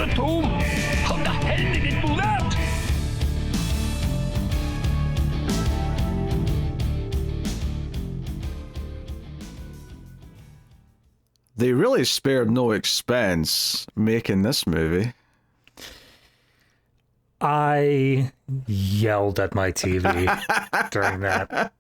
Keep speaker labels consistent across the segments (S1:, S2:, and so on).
S1: Tom! Kom da helvete, ditt monat!
S2: They really spared no expense making this movie.
S3: I yelled at my TV during that.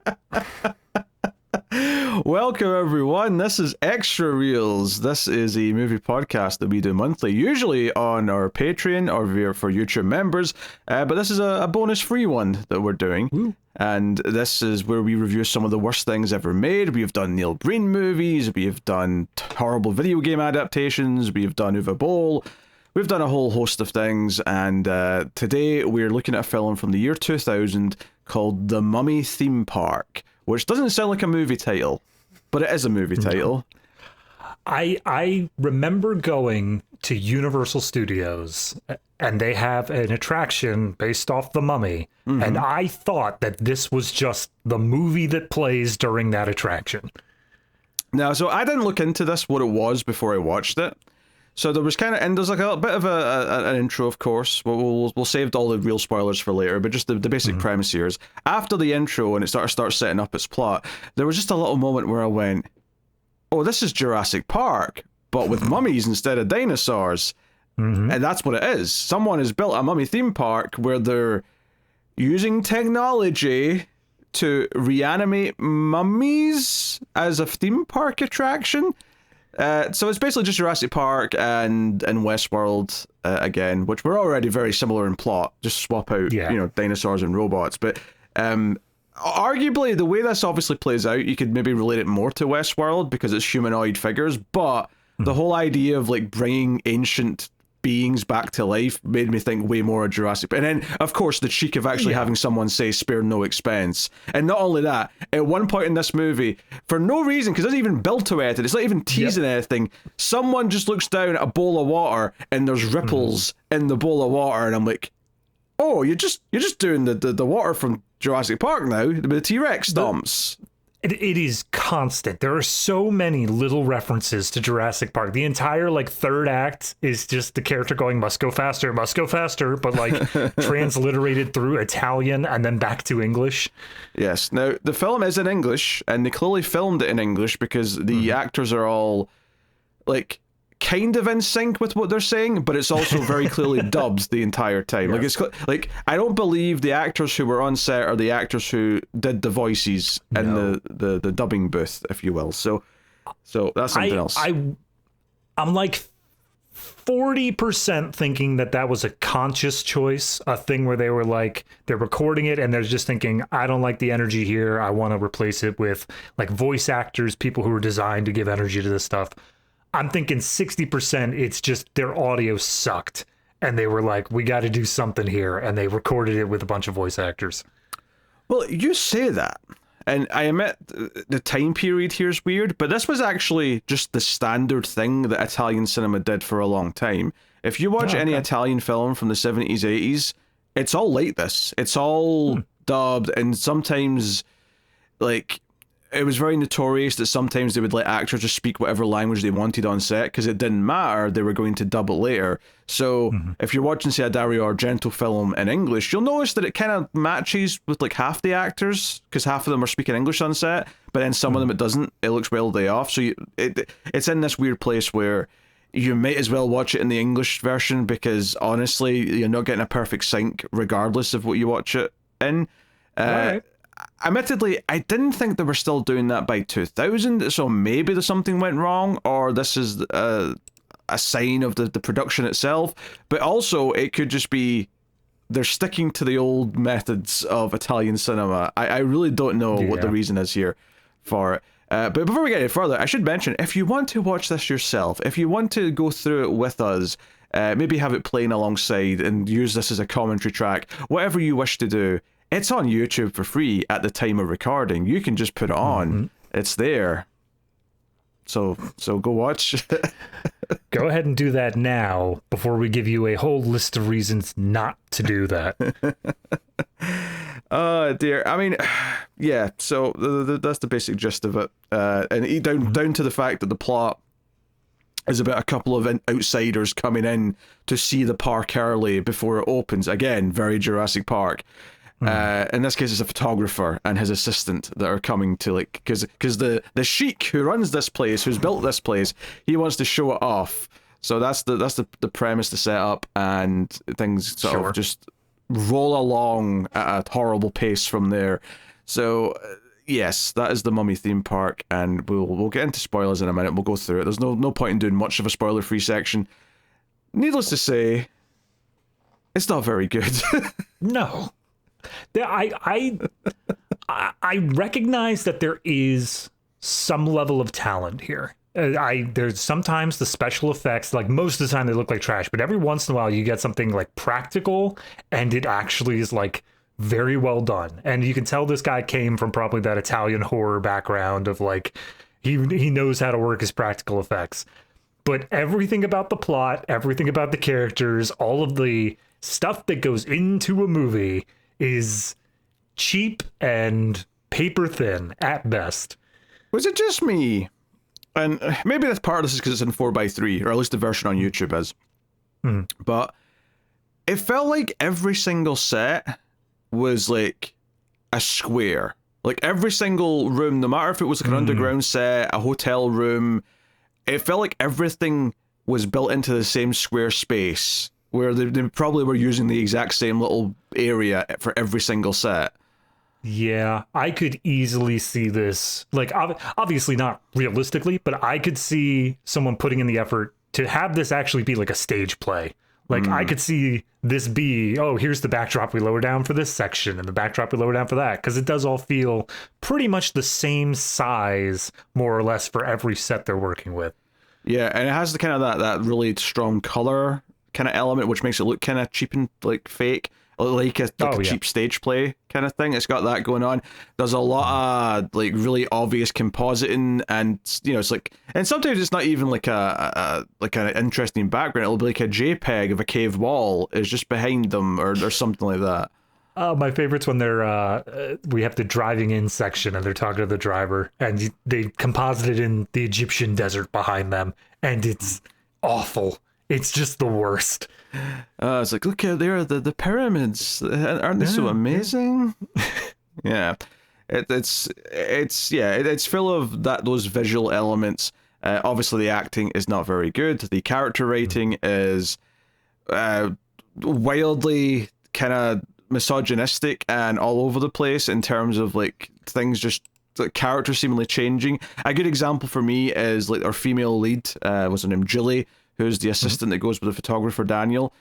S2: Welcome, everyone. This is Extra Reels. This is a movie podcast that we do monthly, usually on our Patreon or via for YouTube members. But this is a bonus-free one that we're doing.
S3: Woo.
S2: And this is where we review some of the worst things ever made. We've done Neil Breen movies. We've done horrible video game adaptations. We've done Uwe Boll. We've done a whole host of things. And today we're looking at a film from the year 2000 called The Mummy Theme Park, which doesn't sound like a movie title, but it is a movie title.
S3: I remember going to Universal Studios, and they have an attraction based off The Mummy, and I thought that this was just the movie that plays during that attraction.
S2: Now, so I didn't look into this, what it was, before I watched it. So there was kind of, and there's like a bit of an intro, of course. We'll save all the real spoilers for later, but just the basic premise here is, after the intro and it starts setting up its plot, there was just a little moment where I went, oh, this is Jurassic Park, but with mummies instead of dinosaurs. And that's what it is. Someone has built a mummy theme park where they're using technology to reanimate mummies as a theme park attraction. So it's basically just Jurassic Park and Westworld again, which were already very similar in plot. Just swap out, dinosaurs and robots. But arguably, the way this obviously plays out, you could maybe relate it more to Westworld because it's humanoid figures. But the whole idea of like bringing ancient beings back to life made me think way more of Jurassic. And then, of course, the cheek of actually having someone say "spare no expense." And not only that, at one point in this movie, for no reason, because it doesn't even build to it, it's not even teasing anything, someone just looks down at a bowl of water and there's ripples in the bowl of water, and I'm like, oh, you're just doing the water from Jurassic Park now, with the T-Rex stomps.
S3: It is constant. There are so many little references to Jurassic Park. The entire third act is just the character going, must go faster, but transliterated through Italian and then back to English.
S2: Yes. Now, the film is in English, and they clearly filmed it in English because the actors are all kind of in sync with what they're saying, but it's also very clearly dubbed the entire time.
S3: Yes.
S2: I don't believe the actors who were on set are the actors who did the voices in the dubbing booth, if you will. So that's something else.
S3: I'm 40% thinking that was a conscious choice, a thing where they were they're recording it and they're just thinking, I don't like the energy here. I want to replace it with voice actors, people who are designed to give energy to this stuff. I'm thinking 60% it's just their audio sucked and they were like, we got to do something here, and they recorded it with a bunch of voice actors.
S2: Well, you say that, and I admit the time period here is weird, but this was actually just the standard thing that Italian cinema did for a long time. If you watch any Italian film from the 70s, 80s, it's all like this. It's all dubbed, and sometimes it was very notorious that sometimes they would let actors just speak whatever language they wanted on set because it didn't matter, they were going to dub it later. So if you're watching, say, a Dario Argento film in English, you'll notice that it kind of matches with half the actors because half of them are speaking English on set, but then some of them it doesn't. It looks well day off. So it's in this weird place where you might as well watch it in the English version because honestly, you're not getting a perfect sync regardless of what you watch it in.
S3: Right.
S2: Admittedly, I didn't think they were still doing that by 2000, so maybe there's something went wrong, or this is a sign of the production itself, but also it could just be they're sticking to the old methods of Italian cinema. I really don't know what the reason is here for it. But before we get any further, I should mention, if you want to watch this yourself, if you want to go through it with us, maybe have it playing alongside and use this as a commentary track, whatever you wish to do, it's on YouTube for free at the time of recording. You can just put it on. It's there. So go watch.
S3: Go ahead and do that now before we give you a whole list of reasons not to do that.
S2: Oh dear. I mean, yeah. So that's the basic gist of it. And down to the fact that the plot is about a couple of outsiders coming in to see the park early before it opens. Again, very Jurassic Park. In this case, it's a photographer and his assistant that are coming to, like, because the sheik who runs this place, who's built this place, he wants to show it off. So that's the premise to set up, and things sort of just roll along at a horrible pace from there. So yes, that is the Mummy theme park, and we'll get into spoilers in a minute. We'll go through it. There's no point in doing much of a spoiler-free section. Needless to say, it's not very good.
S3: No. I recognize that there is some level of talent here. There's sometimes the special effects, like most of the time they look like trash, but every once in a while you get something like practical and it actually is like very well done. And you can tell this guy came from probably that Italian horror background of like, he knows how to work his practical effects. But everything about the plot, everything about the characters, all of the stuff that goes into a movie is cheap and paper thin at best.
S2: Was it just me? And maybe that's part of this is because it's in 4:3, or at least the version on YouTube is. But it felt like every single set was like a square. Like every single room, no matter if it was like an underground set, a hotel room, it felt like everything was built into the same square space, where they probably were using the exact same little area for every single set.
S3: Yeah, I could easily see this. Like, obviously not realistically, but I could see someone putting in the effort to have this actually be like a stage play. Like, I could see this be, oh, here's the backdrop we lower down for this section and the backdrop we lower down for that, because it does all feel pretty much the same size, more or less, for every set they're working with.
S2: Yeah, and it has the kind of that really strong color kind of element, which makes it look kind of cheap and like fake, like a cheap stage play kind of thing. It's got that going on. There's a lot of like really obvious compositing, and you know, it's like, and sometimes it's not even like an interesting background. It'll be like a JPEG of a cave wall is just behind them, or something like that.
S3: My favorite's when they're we have the driving in section and they're talking to the driver, and they composited in the Egyptian desert behind them, and it's awful. It's just the worst.
S2: It's like, look at there, the pyramids. Aren't they so amazing? Yeah, it's full of those visual elements. Obviously, the acting is not very good. The character writing is wildly kind of misogynistic and all over the place in terms of like things just. Like characters seemingly changing. A good example for me is like our female lead, what's her name, Julie, who's the assistant that goes with the photographer Daniel.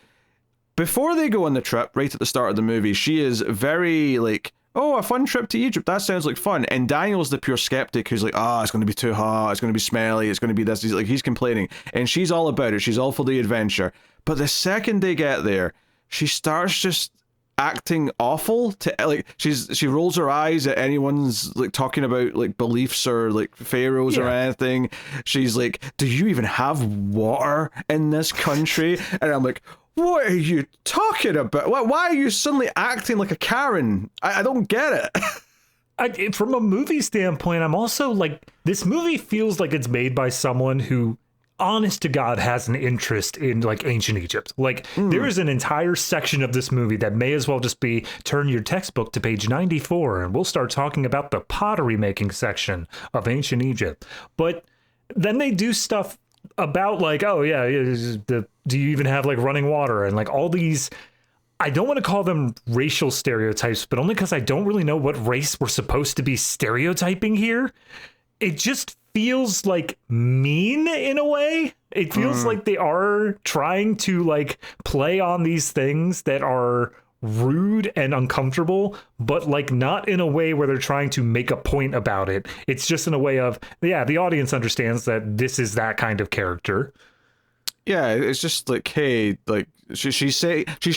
S2: Before they go on the trip, right at the start of the movie, she is very like, oh, a fun trip to Egypt, that sounds like fun. And Daniel's the pure skeptic who's like, it's going to be too hot, it's going to be smelly, it's going to be this. He's complaining, and she's all about it. She's all for the adventure. But the second they get there, she starts just acting awful. To like, she rolls her eyes at anyone's like talking about like beliefs or like pharaohs or anything. She's like, do you even have water in this country? And I'm like, what are you talking about? Why are you suddenly acting like a Karen? I don't get it.
S3: From a movie standpoint, I'm also like, this movie feels like it's made by someone who, honest to God, has an interest in like ancient Egypt. Like there is an entire section of this movie that may as well just be turn your textbook to page 94 and we'll start talking about the pottery making section of ancient Egypt. But then they do stuff about like, oh yeah, do you even have like running water and like all these, I don't want to call them racial stereotypes, but only because I don't really know what race we're supposed to be stereotyping here. It just feels like mean in a way. It feels like they are trying to like play on these things that are rude and uncomfortable, but like not in a way where they're trying to make a point about it. It's just in a way of, yeah, the audience understands that this is that kind of character.
S2: Yeah, it's just like, hey, like she's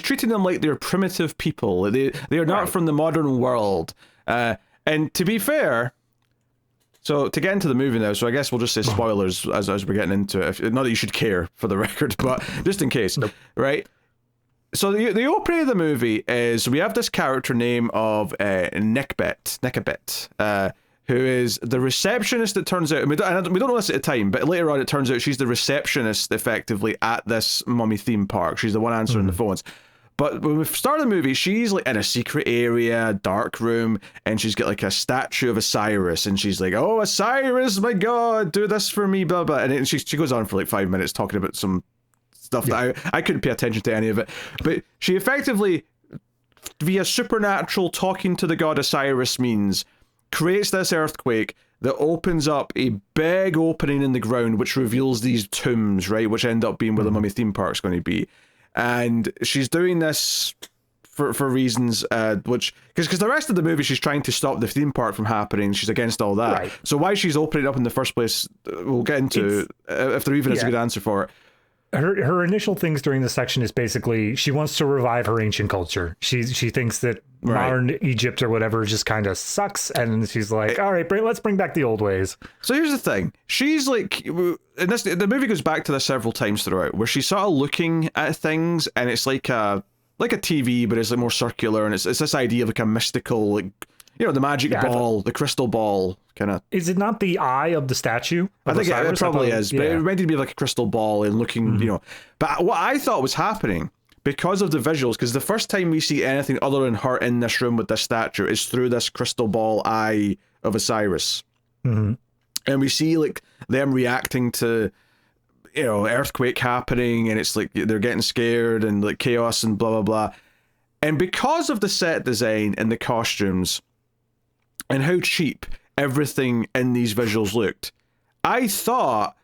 S2: treating them like they're primitive people. They are not from the modern world. And to be fair, so to get into the movie now, so I guess we'll just say spoilers as we're getting into it. Not that you should care for the record, but just in case, right? So the opening of the movie is we have this character name of Nekbet, who is the receptionist. It turns out, we don't know this at the time, but later on it turns out she's the receptionist effectively at this mummy theme park. She's the one answering the phones. But when we start the movie, she's like in a secret area, dark room, and she's got like a statue of Osiris, and she's like, "Oh, Osiris, my God, do this for me, blah blah." And she goes on for like 5 minutes talking about some stuff that I couldn't pay attention to any of it. But she effectively, via supernatural talking to the god Osiris means, creates this earthquake that opens up a big opening in the ground, which reveals these tombs, right, which end up being where the mummy theme park's going to be. And she's doing this for reasons which because the rest of the movie she's trying to stop the theme park from happening. She's against all that. Right. So why she's opening it up in the first place, we'll get into if there even is a good answer for it.
S3: Her initial things during this section is basically she wants to revive her ancient culture. She thinks that modern Egypt or whatever just kind of sucks, and she's like, all right, let's bring back the old ways.
S2: So here's the thing. She's like, the movie goes back to this several times throughout, where she's sort of looking at things, and it's like a TV, but it's like more circular, and it's this idea of like a mystical, like, you know, the magic ball, the crystal ball kind of.
S3: Is it not the eye of the statue?
S2: I think it probably is, but it reminded me of like a crystal ball and looking, you know. But what I thought was happening, because of the visuals, because the first time we see anything other than her in this room with this statue is through this crystal ball eye of Osiris. And we see like them reacting to, you know, earthquake happening, and it's like they're getting scared and like chaos and blah, blah, blah. And because of the set design and the costumes and how cheap everything in these visuals looked, I thought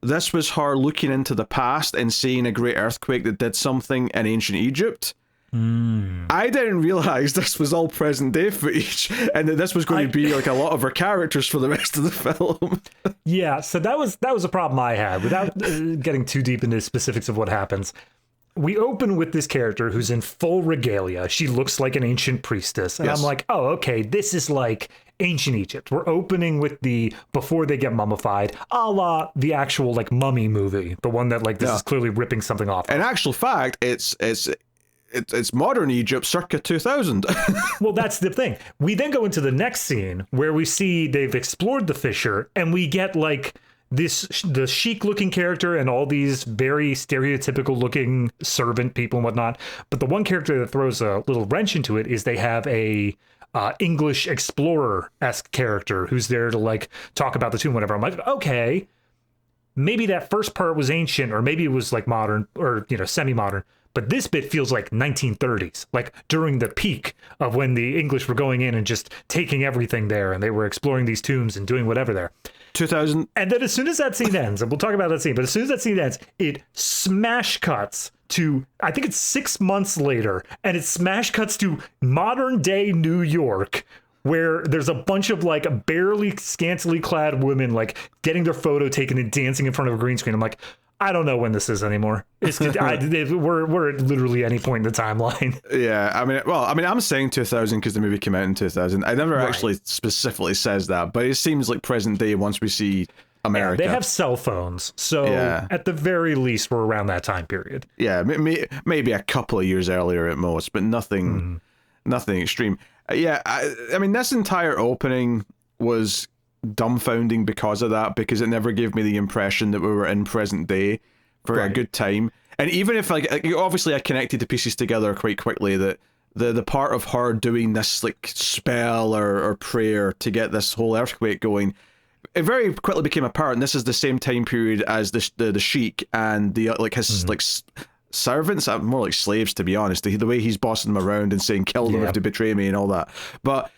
S2: this was her looking into the past and seeing a great earthquake that did something in ancient Egypt. I didn't realize this was all present day footage, and that this was going to be like a lot of her characters for the rest of the film. Yeah,
S3: so that was a problem I had. Without getting too deep into the specifics of what happens, we open with this character who's in full regalia. She looks like an ancient priestess, and I'm like, oh, okay, this is like ancient Egypt. We're opening with the before they get mummified, a la the actual like Mummy movie, the one that like this is clearly ripping something off.
S2: In actual fact, it's modern Egypt circa 2000.
S3: Well, that's the thing. We then go into the next scene where we see they've explored the fissure, and we get like the chic looking character and all these very stereotypical looking servant people and whatnot. But the one character that throws a little wrench into it is they have a English explorer-esque character who's there to like talk about the tomb, whatever. I'm like, okay, maybe that first part was ancient, or maybe it was like modern or, you know, semi-modern. But this bit feels like 1930s, like during the peak of when the English were going in and just taking everything there, and they were exploring these tombs and doing whatever there.
S2: 2000.
S3: And then as soon as that scene ends, and we'll talk about that scene, but as soon as that scene ends, it smash cuts to, I think it's 6 months later, and it smash cuts to modern day New York, where there's a bunch of like barely scantily clad women like getting their photo taken and dancing in front of a green screen. I'm like, I don't know when this is anymore. We're at literally any point in the timeline.
S2: Yeah, I'm saying 2000 because the movie came out in 2000. I never actually specifically says that, but it seems like present day once we see America.
S3: Yeah, they have cell phones, so at the very least, we're around that time period.
S2: Yeah, maybe a couple of years earlier at most, but nothing extreme. I mean, this entire opening was dumbfounding because of that, because it never gave me the impression that we were in present day for a good time. And even if like obviously I connected the pieces together quite quickly, that the part of her doing this like spell or prayer to get this whole earthquake going, it very quickly became apparent this is the same time period as the sheik and the like his like servants, more like slaves to be honest, the way he's bossing them around and saying kill them if they betray me and all that. But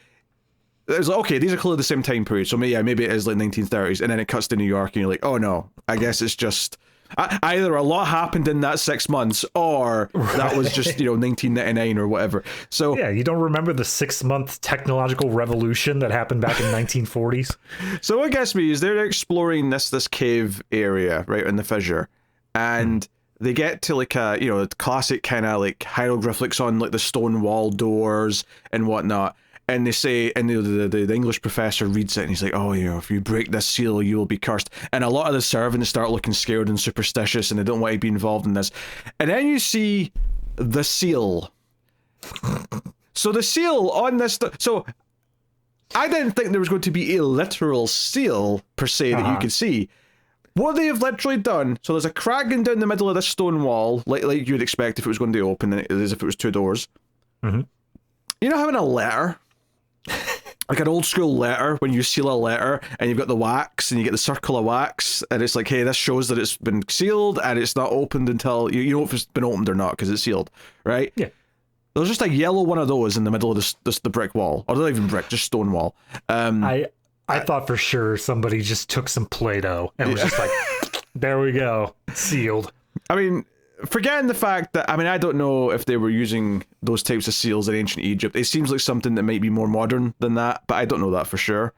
S2: it's like, okay, these are clearly the same time period, so maybe it is like 1930s, and then it cuts to New York, and you're like, oh no, I guess it's just either a lot happened in that 6 months, or that was just 1999 or whatever. So
S3: yeah, you don't remember the 6-month technological revolution that happened back in 1940s.
S2: So what gets me is they're exploring this cave area right in the fissure, and they get to like a classic kind of like hieroglyphics on like the stone wall doors and whatnot. And they say, and the English professor reads it, and he's like, oh, if you break this seal, you will be cursed. And a lot of the servants start looking scared and superstitious, and they don't want to be involved in this. And then you see the seal. So the seal on this... So I didn't think there was going to be a literal seal per se that you could see. What they have literally done, so there's a crack going down the middle of this stone wall, like you'd expect if it was going to open, as if it was two doors. You know, having a letter, like an old school letter, when you seal a letter and you've got the wax and you get the circle of wax, and it's like, hey, this shows that it's been sealed and it's not opened until you know if it's been opened or not because it's sealed, right?
S3: Yeah.
S2: There's just a yellow one of those in the middle of the brick wall, or not even brick, just stone wall.
S3: I thought for sure somebody just took some Play-Doh and was just like, there we go, sealed.
S2: I mean, forgetting the fact that, I don't know if they were using those types of seals in ancient Egypt. It seems like something that might be more modern than that, but I don't know that for sure.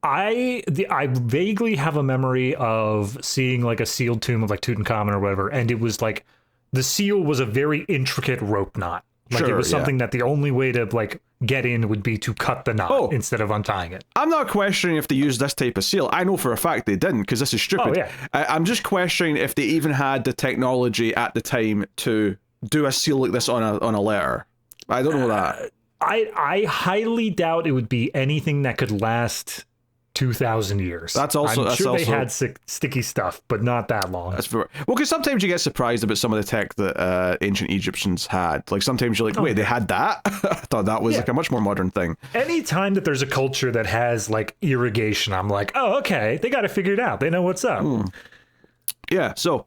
S3: I vaguely have a memory of seeing like a sealed tomb of like Tutankhamun or whatever, and it was like the seal was a very intricate rope knot. Like it was something that the only way to like get in would be to cut the knot instead of untying it.
S2: I'm not questioning if they used this type of seal. I know for a fact they didn't, because this is stupid.
S3: Oh, yeah.
S2: I'm just questioning if they even had the technology at the time to do a seal like this on a letter. I don't know that.
S3: I highly doubt it would be anything that could last 2,000 years.
S2: I'm
S3: sure
S2: also,
S3: they had sticky stuff, but not that long.
S2: That's well, because sometimes you get surprised about some of the tech that ancient Egyptians had. Like sometimes you're like, wait, they had that? I thought that was like a much more modern thing.
S3: Anytime that there's a culture that has like irrigation, I'm like, oh, okay, they got it figured out. They know what's up.
S2: Yeah, so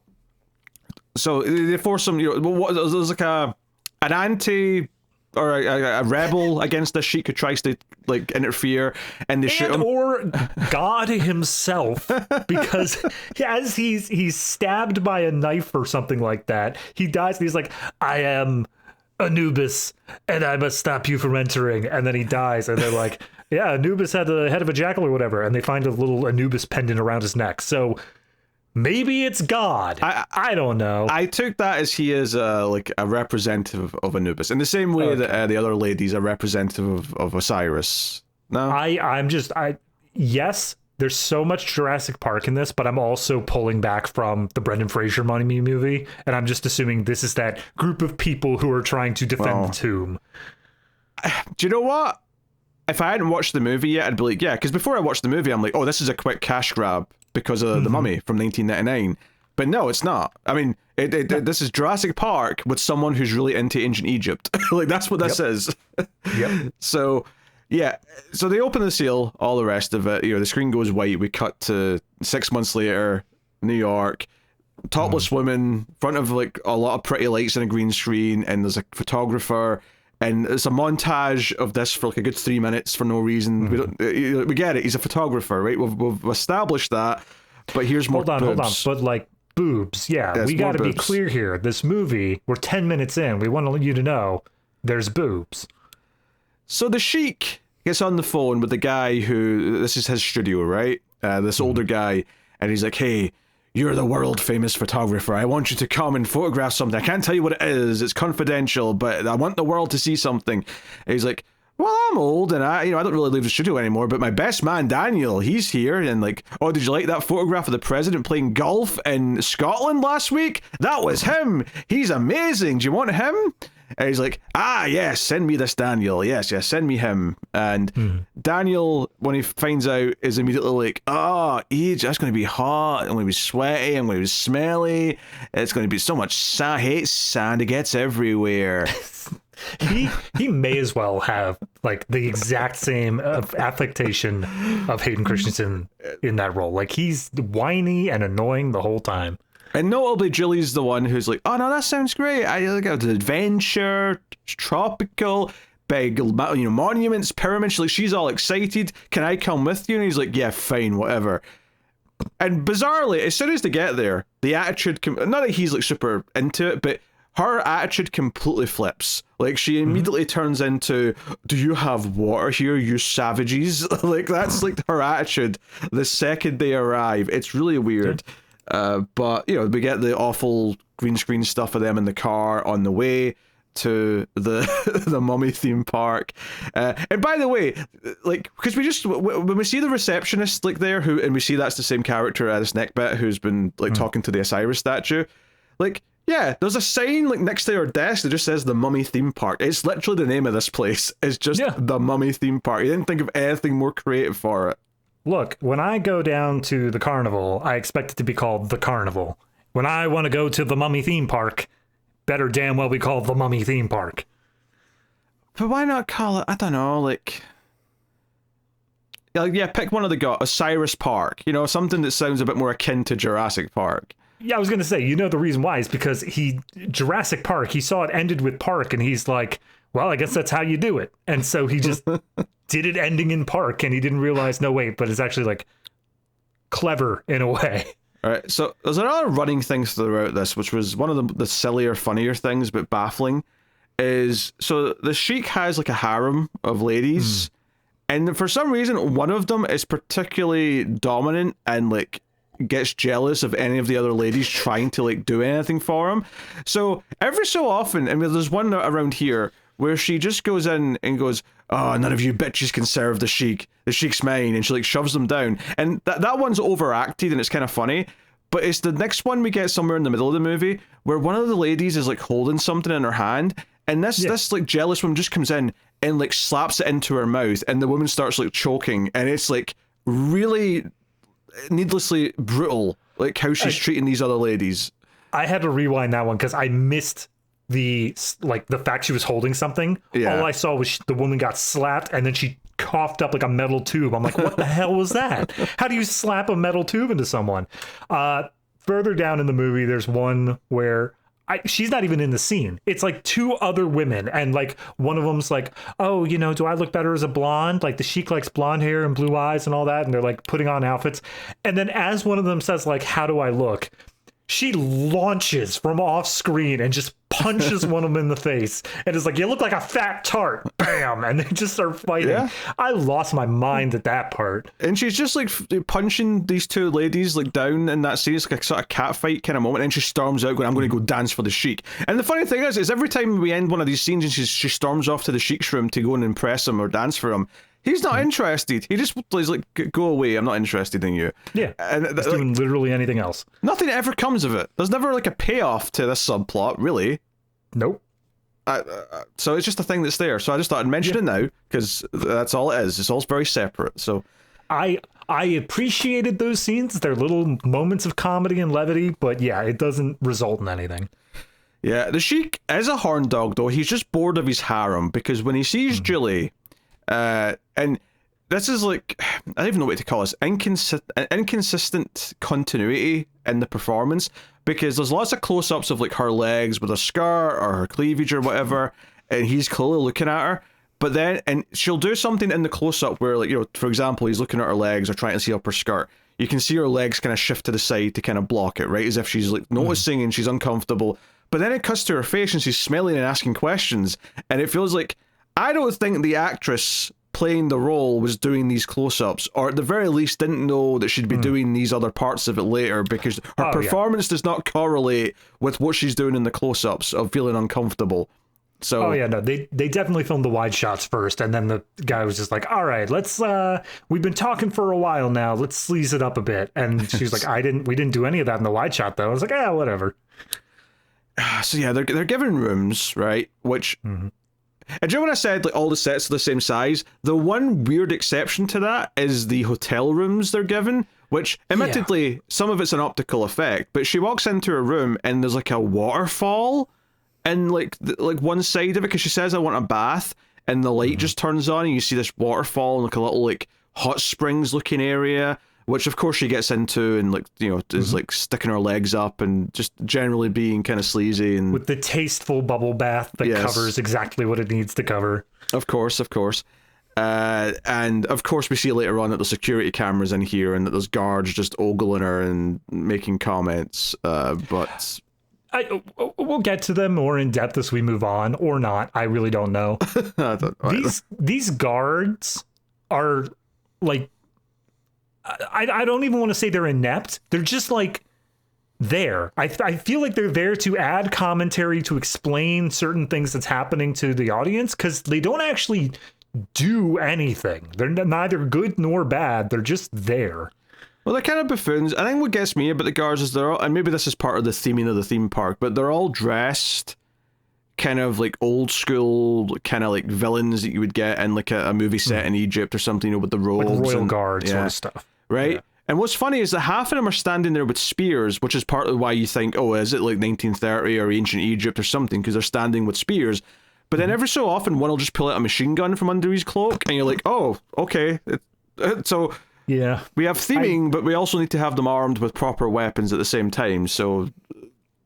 S2: they force them. You know, there's like an anti or a rebel against this sheik who tries to like interfere, and they shoot him.
S3: Or God himself, because as he's stabbed by a knife or something like that, he dies and he's like, I am Anubis and I must stop you from entering, and then he dies, and they're like, yeah, Anubis had the head of a jackal or whatever, and they find a little Anubis pendant around his neck. So maybe it's God. I don't know.
S2: I took that as he is like a representative of Anubis, in the same way that the other lady's a representative of Osiris. No,
S3: yes, there's so much Jurassic Park in this, but I'm also pulling back from the Brendan Fraser Mummy movie, and I'm just assuming this is that group of people who are trying to defend the tomb.
S2: Do you know what? If I hadn't watched the movie yet, I'd be like, yeah, because before I watched the movie, I'm like, oh, this is a quick cash grab because of the Mummy from 1999. But no, it's not. I mean, this is Jurassic Park with someone who's really into ancient Egypt. Like, that's what this is. So, yeah. So they open the seal, all the rest of it. You know, the screen goes white. We cut to 6 months later, New York. Topless women, in front of like a lot of pretty lights and a green screen, and there's a photographer. And it's a montage of this for like a good 3 minutes for no reason. We get it. He's a photographer, right? We've established that. But here's more boobs.
S3: Hold on. But like boobs, yeah. We got to be clear here. This movie, we're 10 minutes in. We want you to know there's boobs.
S2: So the sheik gets on the phone with the guy who, this is his studio, right? This older guy. And he's like, hey, you're the world famous photographer. I want you to come and photograph something. I can't tell you what it is. It's confidential, but I want the world to see something. And he's like, well, I'm old and I don't really leave the studio anymore, but my best man, Daniel, he's here. And like, oh, did you like that photograph of the president playing golf in Scotland last week? That was him. He's amazing. Do you want him? And he's like, yes, send me this Daniel. Yes, send me him. And Daniel, when he finds out, is immediately like, Age, that's going to be hot. I'm going to be sweaty. I'm going to be smelly. It's going to be so much sand. I hate sand. It gets everywhere.
S3: He may as well have like the exact same affectation of Hayden Christensen in that role. Like, he's whiny and annoying the whole time.
S2: And notably, Julie's the one who's like, oh no, that sounds great. I like adventure, tropical, big, monuments, pyramids. She's all excited. Can I come with you? And he's like, yeah, fine, whatever. And bizarrely, as soon as they get there, the attitude, not that he's like super into it, but her attitude completely flips. Like, she immediately turns into, do you have water here, you savages? Like, that's like her attitude the second they arrive. It's really weird. But, we get the awful green screen stuff of them in the car on the way to the Mummy theme park. And by the way, like, because when we see the receptionist, like, there, and we see that's the same character as Neckbit who's been, like, talking to the Osiris statue, like, Yeah, there's a sign like next to our desk that just says the Mummy Theme Park. It's literally the name of this place. It's just the Mummy Theme Park. You didn't think of anything more creative for it.
S3: Look, when I go down to the carnival, I expect it to be called the Carnival. When I want to go to the Mummy Theme Park, better damn well be called the Mummy Theme Park.
S2: But why not call it, I don't know, like... Yeah, pick one of the Osiris Park. You know, something that sounds a bit more akin to Jurassic Park.
S3: Yeah, I was going to say, the reason why is because Jurassic Park, he saw it ended with Park, and he's like, well, I guess that's how you do it. And so he just did it ending in Park, and he didn't realize, no, wait, but it's actually, like, clever in a way.
S2: All right, so there's a lot of running things throughout this, which was one of the sillier, funnier things, but baffling, is, so the Sheik has, like, a harem of ladies, and for some reason, one of them is particularly dominant and, like, gets jealous of any of the other ladies trying to like do anything for him. So every so often, I mean, there's one around here where she just goes in and goes, oh, none of you bitches can serve the Sheik. The Sheik's mine. And she like shoves them down. And that one's overacted and it's kind of funny. But it's the next one we get somewhere in the middle of the movie where one of the ladies is like holding something in her hand. And this like jealous woman just comes in and like slaps it into her mouth. And the woman starts like choking. And it's like really needlessly brutal, like how she's treating these other ladies.
S3: I had to rewind that one because I missed the fact she was holding something. Yeah. All I saw was the woman got slapped and then she coughed up like a metal tube. I'm like, what the hell was that? How do you slap a metal tube into someone? Further down in the movie, there's one where she's not even in the scene. It's like two other women, and like one of them's like, oh, do I look better as a blonde? Like the Sheik likes blonde hair and blue eyes and all that, and they're like putting on outfits. And then as one of them says like, how do I look? She launches from off screen and just punches one of them in the face and is like, you look like a fat tart. Bam. And they just start fighting. Yeah. I lost my mind at that part.
S2: And she's just like punching these two ladies like down in that scene. It's like a sort of cat fight kind of moment. And she storms out going, I'm going to go dance for the Sheik. And the funny thing is every time we end one of these scenes and she storms off to the Sheik's room to go and impress him or dance for him, he's not interested. He just plays like, go away, I'm not interested in you.
S3: Yeah, and he's doing literally anything else.
S2: Nothing ever comes of it. There's never like a payoff to this subplot, really.
S3: Nope.
S2: So it's just a thing that's there. So I just thought I'd mention it now, because that's all it is. It's all very separate. So
S3: I appreciated those scenes. They're little moments of comedy and levity, but yeah, it doesn't result in anything.
S2: Yeah, the Sheik is a horn dog, though. He's just bored of his harem, because when he sees Julie... and this is like, I don't even know what to call this, inconsistent continuity in the performance, because there's lots of close-ups of like her legs with a skirt or her cleavage or whatever, and he's clearly looking at her, but then, and she'll do something in the close-up where, like, for example, he's looking at her legs or trying to see up her skirt. You can see her legs kind of shift to the side to kind of block it, right? As if she's like noticing and she's uncomfortable. But then it cuts to her face and she's smiling and asking questions, and it feels like, I don't think the actress playing the role was doing these close-ups, or at the very least didn't know that she'd be doing these other parts of it later, because her performance does not correlate with what she's doing in the close-ups of feeling uncomfortable. So
S3: they definitely filmed the wide shots first, and then the guy was just like, all right, let's we've been talking for a while now, let's sleaze it up a bit. And she's like, we didn't do any of that in the wide shot though. I was like, yeah, whatever.
S2: So yeah, they're given rooms, right, which and do you know when I said like all the sets are the same size? The one weird exception to that is the hotel rooms they're given, which admittedly some of it's an optical effect, but she walks into a room and there's like a waterfall in like one side of it, because she says I want a bath, and the light just turns on and you see this waterfall and like a little like hot springs looking area, which of course she gets into and like, is like sticking her legs up and just generally being kind of sleazy, and
S3: with the tasteful bubble bath that covers exactly what it needs to cover.
S2: Of course. And of course we see later on that the security cameras in here and that there's guards just ogling her and making comments, but
S3: we'll get to them more in depth as we move on, or not. I really don't know. These guards are like, I don't even want to say they're inept. They're just like there. I feel like they're there to add commentary, to explain certain things that's happening to the audience, because they don't actually do anything. They're neither good nor bad. They're just there.
S2: Well, they're kind of buffoons. I think what gets me about the guards is they're all, and maybe this is part of the theming of the theme park, but they're all dressed kind of like old school, kind of like villains that you would get in like a movie set in Egypt or something, with the robes.
S3: Like royal
S2: and,
S3: guard sort of stuff.
S2: Right?
S3: Yeah.
S2: And what's funny is that half of them are standing there with spears, which is part of why you think, oh, is it like 1930 or ancient Egypt or something, because they're standing with spears. But then every so often, one will just pull out a machine gun from under his cloak, and you're like, oh, okay. So
S3: Yeah.
S2: we have theming, but we also need to have them armed with proper weapons at the same time. So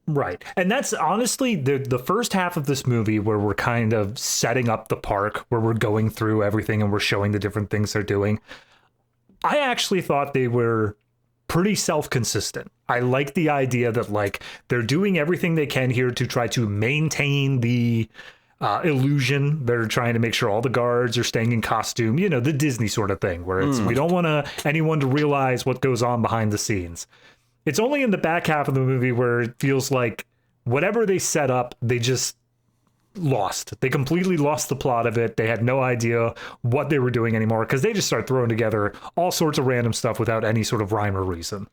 S3: Right. And that's honestly the first half of this movie where we're kind of setting up the park, where we're going through everything and we're showing the different things they're doing. I actually thought they were pretty self-consistent. I like the idea that like they're doing everything they can here to try to maintain the illusion. They're trying to make sure all the guards are staying in costume, you know, the Disney sort of thing where it's we don't want anyone to realize what goes on behind the scenes. It's only in the back half of the movie where it feels like whatever they set up, they just lost. They completely lost the plot of it. They had no idea what they were doing anymore because they just start throwing together all sorts of random stuff without any sort of rhyme or reason.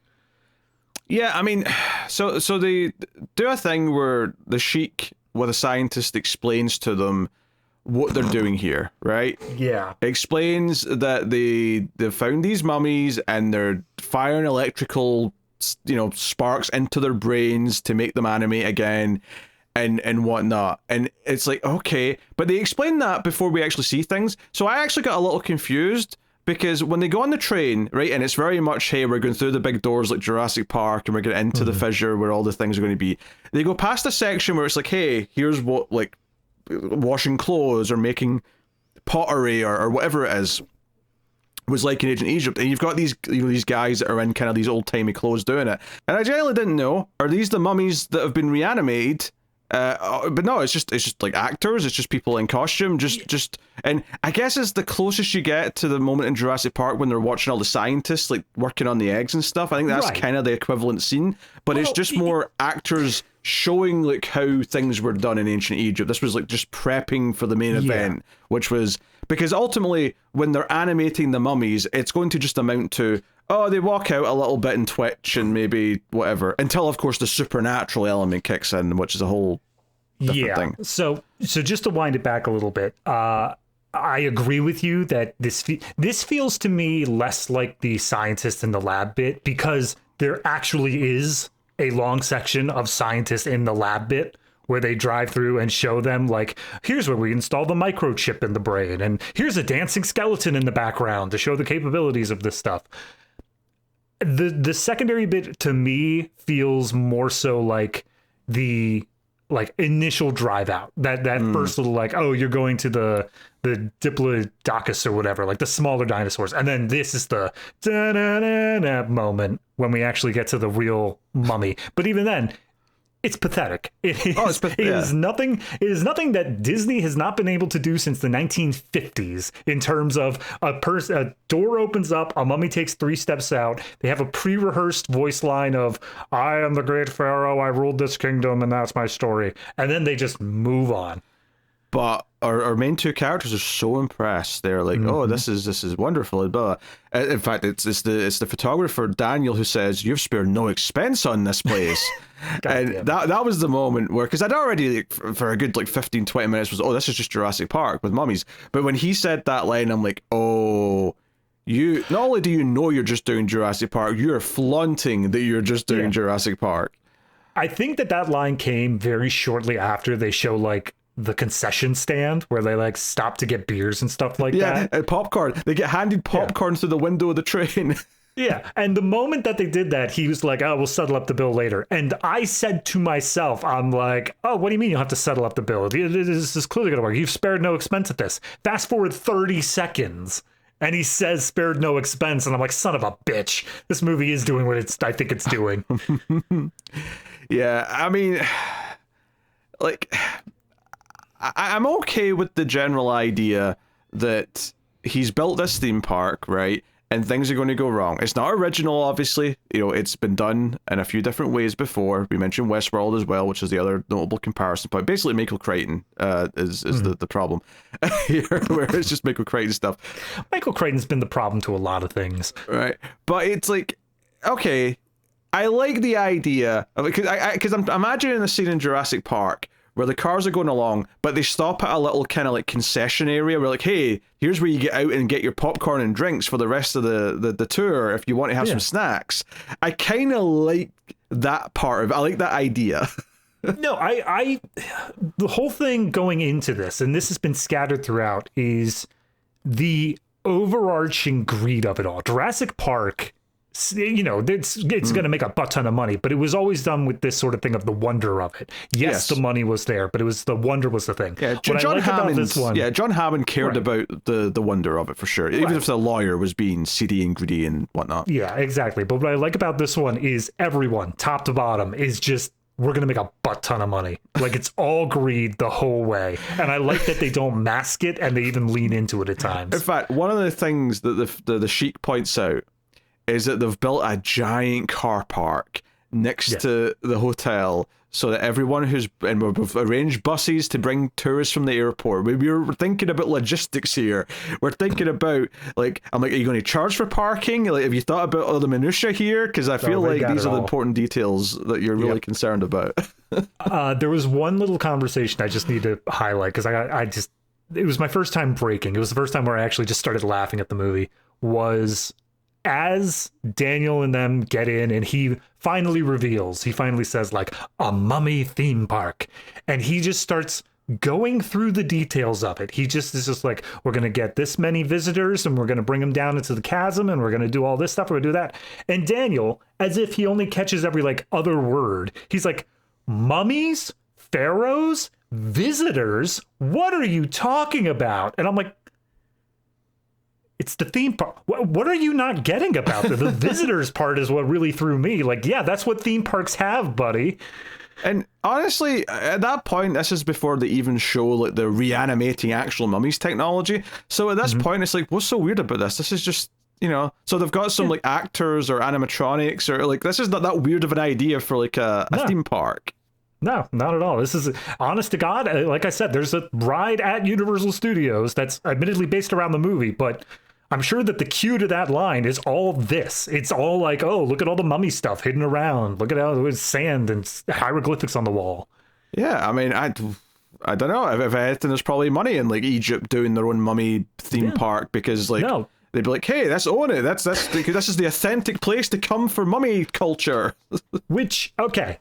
S2: yeah, I mean, so they do a thing where the Sheik, with a scientist, explains to them what they're doing here, right?
S3: Yeah.
S2: Explains that they found these mummies and they're firing electrical, you know, sparks into their brains to make them animate again and whatnot. And it's like, okay, but they explain that before we actually see things. So I actually got a little confused because when they go on the train, right, and it's very much, hey, we're going through the big doors like Jurassic Park and we're getting into the fissure where all the things are going to be. They go past a section where it's like, hey, here's what, like, washing clothes or making pottery or whatever it is was like in ancient Egypt, and you've got these, you know, these guys that are in kind of these old-timey clothes doing it. And I genuinely didn't know, are these the mummies that have been reanimated? But no, it's just like actors. It's just people in costume. And I guess it's the closest you get to the moment in Jurassic Park when they're watching all the scientists like working on the eggs and stuff. I think that's kind of the equivalent scene. But it's just more actors showing like how things were done in ancient Egypt. This was like just prepping for the main event, which was because ultimately when they're animating the mummies, it's going to just amount to, oh, they walk out a little bit and twitch and maybe whatever, until of course the supernatural element kicks in, which is a whole different thing.
S3: So just to wind it back a little bit, I agree with you that this feels to me less like the scientist in the lab bit, because there actually is a long section of scientists in the lab bit where they drive through and show them like, here's where we install the microchip in the brain, and here's a dancing skeleton in the background to show the capabilities of this stuff. The secondary bit to me feels more so like the initial drive out, that first little like, oh, you're going to the Diplodocus or whatever, like the smaller dinosaurs, and then this is the da-da-da-da moment when we actually get to the real mummy. But even then, it's pathetic. It is nothing that Disney has not been able to do since the 1950s in terms of a door opens up, a mummy takes 3 steps out, they have a pre-rehearsed voice line of, I am the great pharaoh, I ruled this kingdom, and that's my story. And then they just move on.
S2: But our main 2 characters are so impressed. They're like, oh, this is wonderful. Blah. In fact, it's the photographer Daniel who says, you've spared no expense on this place. And that was the moment where, because I'd already like, for a good like 15-20 minutes was, oh, this is just Jurassic Park with mummies. But when he said that line, I'm like, oh, you not only do you know you're just doing Jurassic Park, you're flaunting that you're just doing Jurassic Park.
S3: I think that line came very shortly after they show like the concession stand where they like stop to get beers and stuff like that.
S2: Yeah, and popcorn. They get handed popcorn through the window of the train.
S3: Yeah, and the moment that they did that, he was like, oh, we'll settle up the bill later. And I said to myself, I'm like, oh, what do you mean you'll have to settle up the bill? This is clearly going to work. You've spared no expense at this. Fast forward 30 seconds, and he says spared no expense, and I'm like, son of a bitch. This movie is doing what I think it's doing.
S2: Yeah, I mean, like, I'm okay with the general idea that he's built this theme park, right? And things are going to go wrong. It's not original, obviously. You know, it's been done in a few different ways before. We mentioned Westworld as well, which is the other notable comparison point. Basically, Michael Crichton is the problem here, where it's just Michael Crichton stuff.
S3: Michael Crichton's been the problem to a lot of things.
S2: Right. But it's like, okay, I like the idea of it because I'm imagining a scene in Jurassic Park where the cars are going along, but they stop at a little kind of like concession area where like, hey, here's where you get out and get your popcorn and drinks for the rest of the tour if you want to have some snacks. I kind of like that part of it. I like that idea.
S3: No, the whole thing going into this, and this has been scattered throughout, is the overarching greed of it all. Jurassic Park, you know, it's going to make a butt ton of money, but it was always done with this sort of thing of the wonder of it. Yes, the money was there, but it was the wonder was the thing.
S2: Yeah, John Hammond cared about the wonder of it for sure, even if the lawyer was being seedy and greedy and whatnot.
S3: Yeah, exactly. But what I like about this one is everyone, top to bottom, is just, we're going to make a butt ton of money. Like, it's all greed the whole way. And I like that they don't mask it and they even lean into it at times.
S2: In fact, one of the things that the Sheik points out is that they've built a giant car park next to the hotel so that everyone and we've arranged buses to bring tourists from the airport. We're thinking about logistics here. We're thinking about, like, I'm like, are you going to charge for parking? Like, have you thought about all the minutiae here? Because I feel like these are the important details that you're really concerned about.
S3: There was one little conversation I just need to highlight because it was my first time breaking. It was the first time where I actually just started laughing at the movie. Was as Daniel and them get in and he finally says like a mummy theme park, and he just starts going through the details of it. He just is just like, we're going to get this many visitors and we're going to bring them down into the chasm and we're going to do all this stuff. We're going to do that. And Daniel, as if he only catches every like other word, he's like, mummies, pharaohs, visitors, what are you talking about? And I'm like, it's the theme park. What are you not getting about that? The visitors part is what really threw me. Like, yeah, that's what theme parks have, buddy.
S2: And honestly, at that point, this is before they even show like the reanimating actual mummies technology. So at this point, it's like, what's so weird about this? This is just, you know, so they've got some like actors or animatronics or like, this is not that weird of an idea for like a theme park.
S3: No, not at all. This is, honest to God, like I said, there's a ride at Universal Studios that's admittedly based around the movie, but I'm sure that the cue to that line is all this. It's all like, oh, look at all the mummy stuff hidden around. Look at how there's sand and hieroglyphics on the wall.
S2: Yeah, I mean, I don't know. If anything, there's probably money in like Egypt doing their own mummy theme park because like they'd be like, hey, let's own it. This is the authentic place to come for mummy culture.
S3: Which, okay.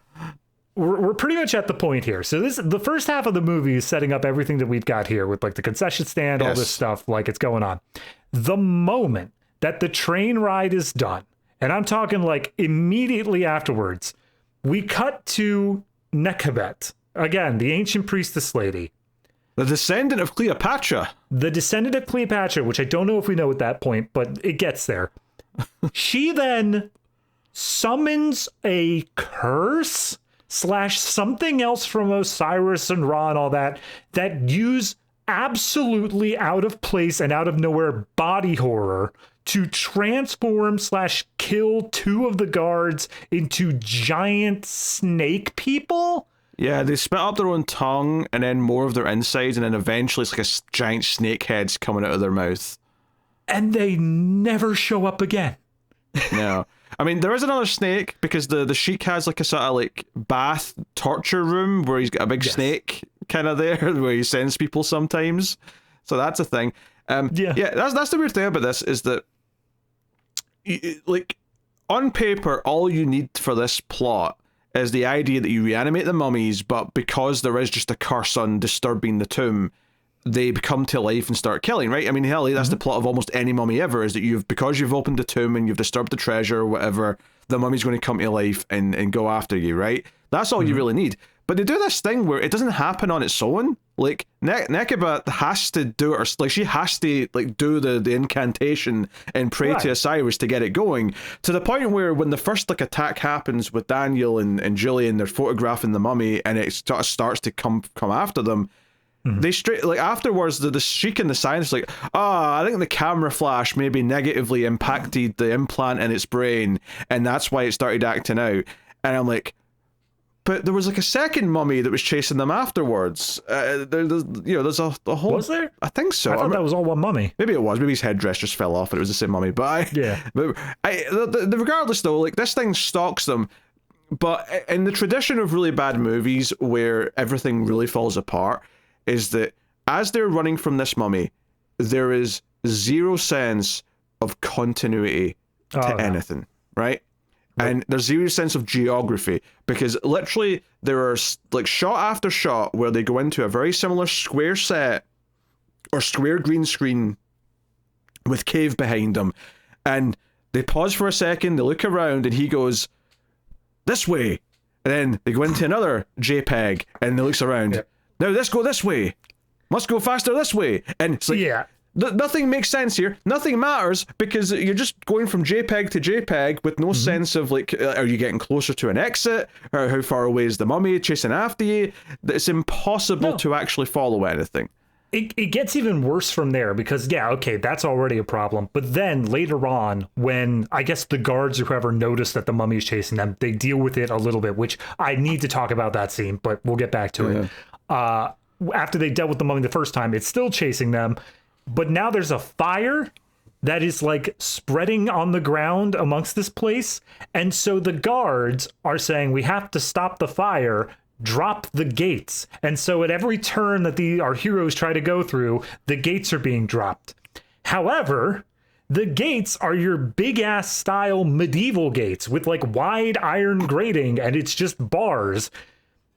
S3: We're pretty much at the point here. So the first half of the movie is setting up everything that we've got here with like the concession stand, all this stuff, like it's going on. The moment that the train ride is done, and I'm talking like immediately afterwards, we cut to Nekhbet, again, the ancient priestess lady.
S2: The descendant of Cleopatra.
S3: The descendant of Cleopatra, which I don't know if we know at that point, but it gets there. She then summons a curse / something else from Osiris and Ra and all that use absolutely out of place and out of nowhere body horror to transform / kill 2 of the guards into giant snake people.
S2: Yeah, they spit up their own tongue and then more of their insides, and then eventually it's like a giant snake heads coming out of their mouth.
S3: And they never show up again.
S2: No. I mean, there is another snake because the Sheik has like a sort of like bath torture room where he's got a big snake kind of there where he sends people sometimes. So that's a thing. That's the weird thing about this is that like on paper, all you need for this plot is the idea that you reanimate the mummies, but because there is just a curse on disturbing the tomb, they come to life and start killing, right? I mean, hell, that's the plot of almost any mummy ever, is that because you've opened the tomb and you've disturbed the treasure or whatever, the mummy's going to come to life and go after you, right? That's all you really need. But they do this thing where it doesn't happen on its own. Like, Nekhbet has to do it, or like she has to like do the incantation and pray to Osiris to get it going, to the point where when the first like attack happens with Daniel and Julian, they're photographing the mummy and it sort of starts to come after them. They straight like afterwards the Sheik and the scientist like, I think the camera flash maybe negatively impacted the implant in its brain and that's why it started acting out. And I'm like, but there was like a second mummy that was chasing them afterwards. There's a whole.
S3: Was there?
S2: I think so.
S3: I thought that was all one mummy.
S2: Maybe it was. Maybe his headdress just fell off and it was the same mummy. But regardless though, like this thing stalks them. But in the tradition of really bad movies where everything really falls apart, is that as they're running from this mummy, there is zero sense of continuity to anything, right? And there's zero sense of geography, because literally there are like shot after shot where they go into a very similar square set or square green screen with cave behind them, and they pause for a second, they look around, and he goes, "This way," and then they go into another JPEG, and they looks around. Yeah. "Now let's go this way. Must go faster this way." And it's like,
S3: yeah.
S2: Nothing makes sense here. Nothing matters because you're just going from JPEG to JPEG with no sense of like, are you getting closer to an exit? Or how far away is the mummy chasing after you? It's impossible to actually follow anything.
S3: It gets even worse from there because, that's already a problem. But then later on, when I guess the guards or whoever notice that the mummy is chasing them, they deal with it a little bit, which I need to talk about that scene, but we'll get back to it. After they dealt with the mummy the first time, it's still chasing them. But now there's a fire that is like spreading on the ground amongst this place. And so the guards are saying, we have to stop the fire, drop the gates. And so at every turn that our heroes try to go through, the gates are being dropped. However, the gates are your big ass style medieval gates with like wide iron grating, and it's just bars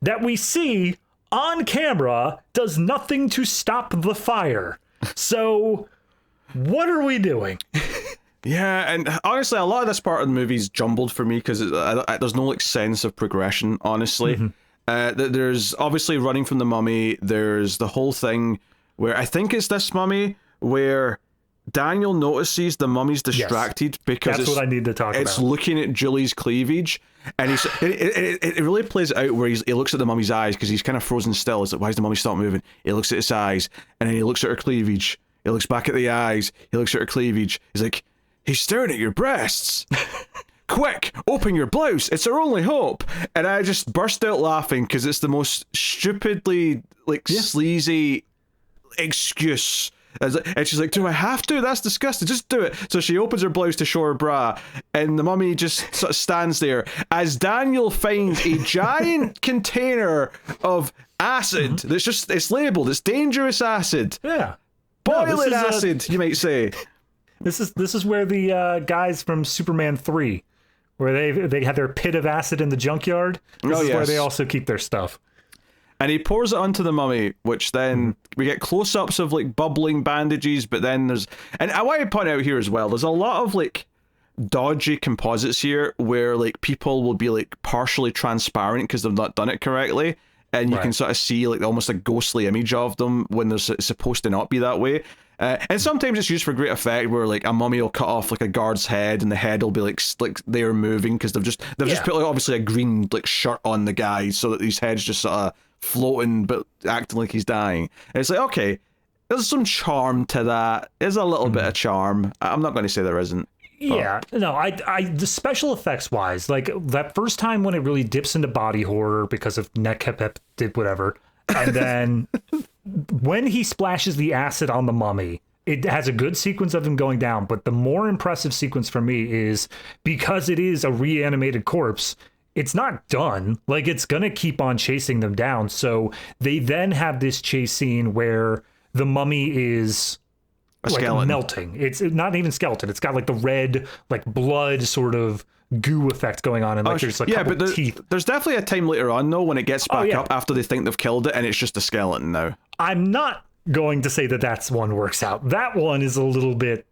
S3: that we see on camera does nothing to stop the fire. So, what are we doing?
S2: Yeah, and honestly, a lot of this part of the movie is jumbled for me because there's no like sense of progression, honestly. There's obviously running from the mummy. There's the whole thing where I think it's this mummy where Daniel notices the mummy's distracted because
S3: that's what I need to talk
S2: it's
S3: about.
S2: looking at Julie's cleavage, and it really plays out where he looks at the mummy's eyes because he's kind of frozen still. He's like, why does the mummy stop moving? He looks at his eyes, and then he looks at her cleavage. He looks back at the eyes. He looks at her cleavage. He's like, he's staring at your breasts. Quick, open your blouse. It's our only hope. And I just burst out laughing because it's the most stupidly sleazy excuse. And she's like, do I have to? That's disgusting. Just do it. So she opens her blouse to show her bra, and the mummy just sort of stands there as Daniel finds a giant container of acid that's it's labeled. It's dangerous acid.
S3: Yeah.
S2: Boiling acid, you might say.
S3: This is where the guys from Superman 3, where they have their pit of acid in the junkyard. This is where they also keep their stuff.
S2: And he pours it onto the mummy, which then we get close-ups of like bubbling bandages, but then and I want to point out here as well, there's a lot of like dodgy composites here where like people will be like partially transparent because they've not done it correctly, and you can sort of see like almost a ghostly image of them when they're supposed to not be that way. And sometimes it's used for great effect where like a mummy will cut off like a guard's head and the head will be like they're moving because they've just put like obviously a green like shirt on the guy so that his head's just sort of floating but acting like he's dying. And it's like, okay, there's some charm to that. There's a little bit of charm. I'm not going to say there isn't.
S3: Yeah, no, the special effects wise, like that first time when it really dips into body horror because of Nekhepep did whatever, and then when he splashes the acid on the mummy, it has a good sequence of him going down, but the more impressive sequence for me is because it is a reanimated corpse, it's not done. Like, it's gonna keep on chasing them down. So they then have this chase scene where the mummy is like melting. It's not even skeleton. It's got like the red, like blood sort of goo effect going on, and like there's like a couple teeth.
S2: There's definitely a time later on though when it gets back up after they think they've killed it, and it's just a skeleton now.
S3: I'm not going to say that that's one works out. That one is a little bit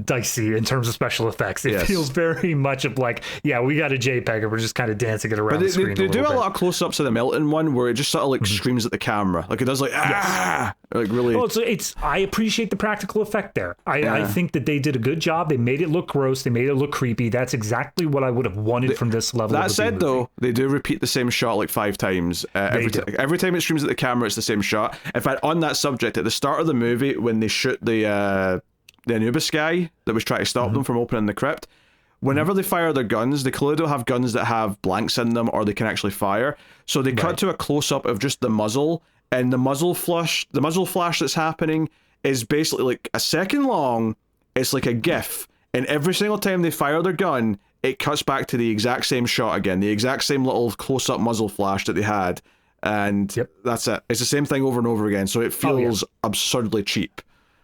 S3: dicey in terms of special effects. It feels very much of like, yeah, we got a JPEG and we're just kind of dancing it around the screen. They do
S2: a lot of close-ups of the Milton one where it just sort of like screams at the camera, like it does like like really.
S3: Well, it's I appreciate the practical effect there. I think that they did a good job. They made it look gross. They made it look creepy. That's exactly what I would have wanted from this level.
S2: That said, though, they do repeat the same shot like 5 times. Every time it screams at the camera, it's the same shot. In fact, on that subject, at the start of the movie, when they shoot the Anubis guy that was trying to stop them from opening the crypt, whenever they fire their guns, they clearly don't have guns that have blanks in them or they can actually fire. So they cut to a close-up of just the muzzle, and the muzzle flash that's happening is basically like a second long. It's like a GIF, and every single time they fire their gun, it cuts back to the exact same shot again, the exact same little close-up muzzle flash that they had, and that's it. It's the same thing over and over again, so it feels absurdly cheap.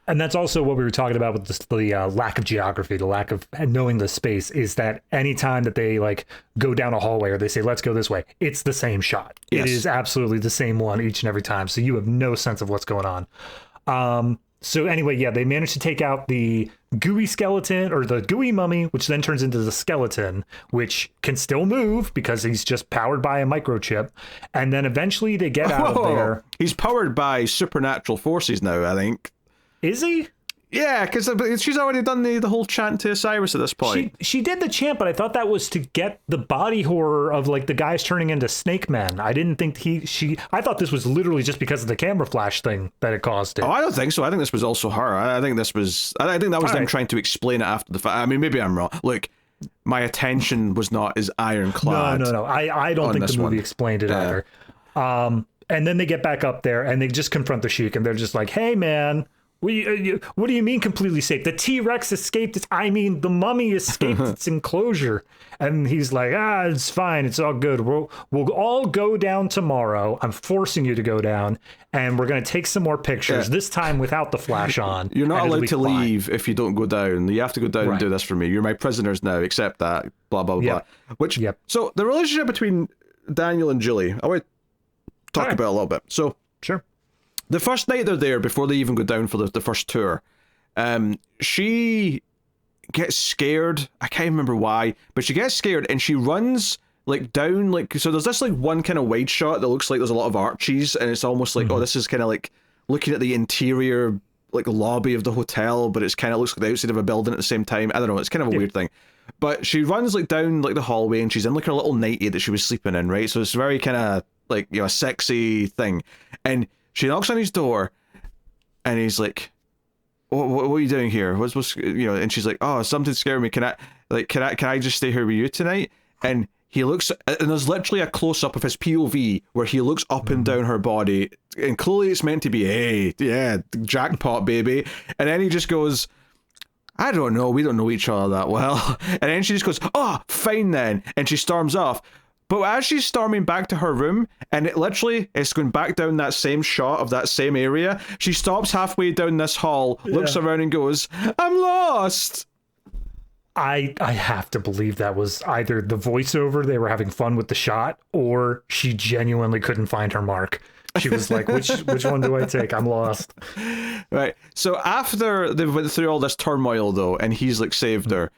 S3: And that's also what we were talking about with the lack of geography, the lack of knowing the space, is that anytime that they like go down a hallway or they say, let's go this way, it's the same shot. Yes. It is absolutely the same one each and every time. So you have no sense of what's going on. So anyway, they managed to take out the gooey skeleton, or the gooey mummy, which then turns into the skeleton, which can still move because he's just powered by a microchip. And then eventually they get out of there.
S2: He's powered by supernatural forces now, I think.
S3: Is he?
S2: Yeah, because she's already done the whole chant to Osiris at this point.
S3: She did the chant, but I thought that was to get the body horror of like the guys turning into snake men. I didn't think I thought this was literally just because of the camera flash thing that it caused it.
S2: Oh, I don't think so. I think this was also her. I think that was them trying to explain it after the fact. I mean, maybe I'm wrong. Look, my attention was not as ironclad.
S3: No. I don't think the movie explained it either. And then they get back up there and they just confront the Sheik, and they're just like, hey, man. What do you mean completely safe? The T-Rex escaped the mummy escaped its enclosure. And he's like, it's fine. It's all good. We'll all go down tomorrow. I'm forcing you to go down. And we're going to take some more pictures, this time without the flash on.
S2: You're not allowed to leave if you don't go down. You have to go down and do this for me. You're my prisoners now. Accept that. Blah, blah, blah. So the relationship between Daniel and Julie, I want to talk about a little bit. So,
S3: sure.
S2: The first night they're there, before they even go down for the first tour, she gets scared. I can't remember why, but she gets scared and she runs like down, like, so there's this like one kind of wide shot that looks like there's a lot of arches, and it's almost like, this is kind of like looking at the interior like lobby of the hotel, but it's kind of looks like the outside of a building at the same time. I don't know, it's kind of a weird thing. But she runs like down like the hallway, and she's in like her little nightie that she was sleeping in, right? So it's very kind of like, a sexy thing. And she knocks on his door, and he's like, what are you doing here? What's and she's like, oh, something scared me. Can I just stay here with you tonight? And he looks, and there's literally a close-up of his POV where he looks up and down her body, and clearly it's meant to be, hey, yeah, jackpot, baby. And then he just goes, I don't know, we don't know each other that well. And then she just goes, oh, fine then. And she storms off. But as she's storming back to her room, and it's going back down that same shot of that same area, she stops halfway down this hall, looks around and goes, I'm lost.
S3: I have to believe that was either the voiceover, they were having fun with the shot, or she genuinely couldn't find her mark. She was like, which one do I take? I'm lost.
S2: Right. So after they went through all this turmoil, though, and he's like saved her,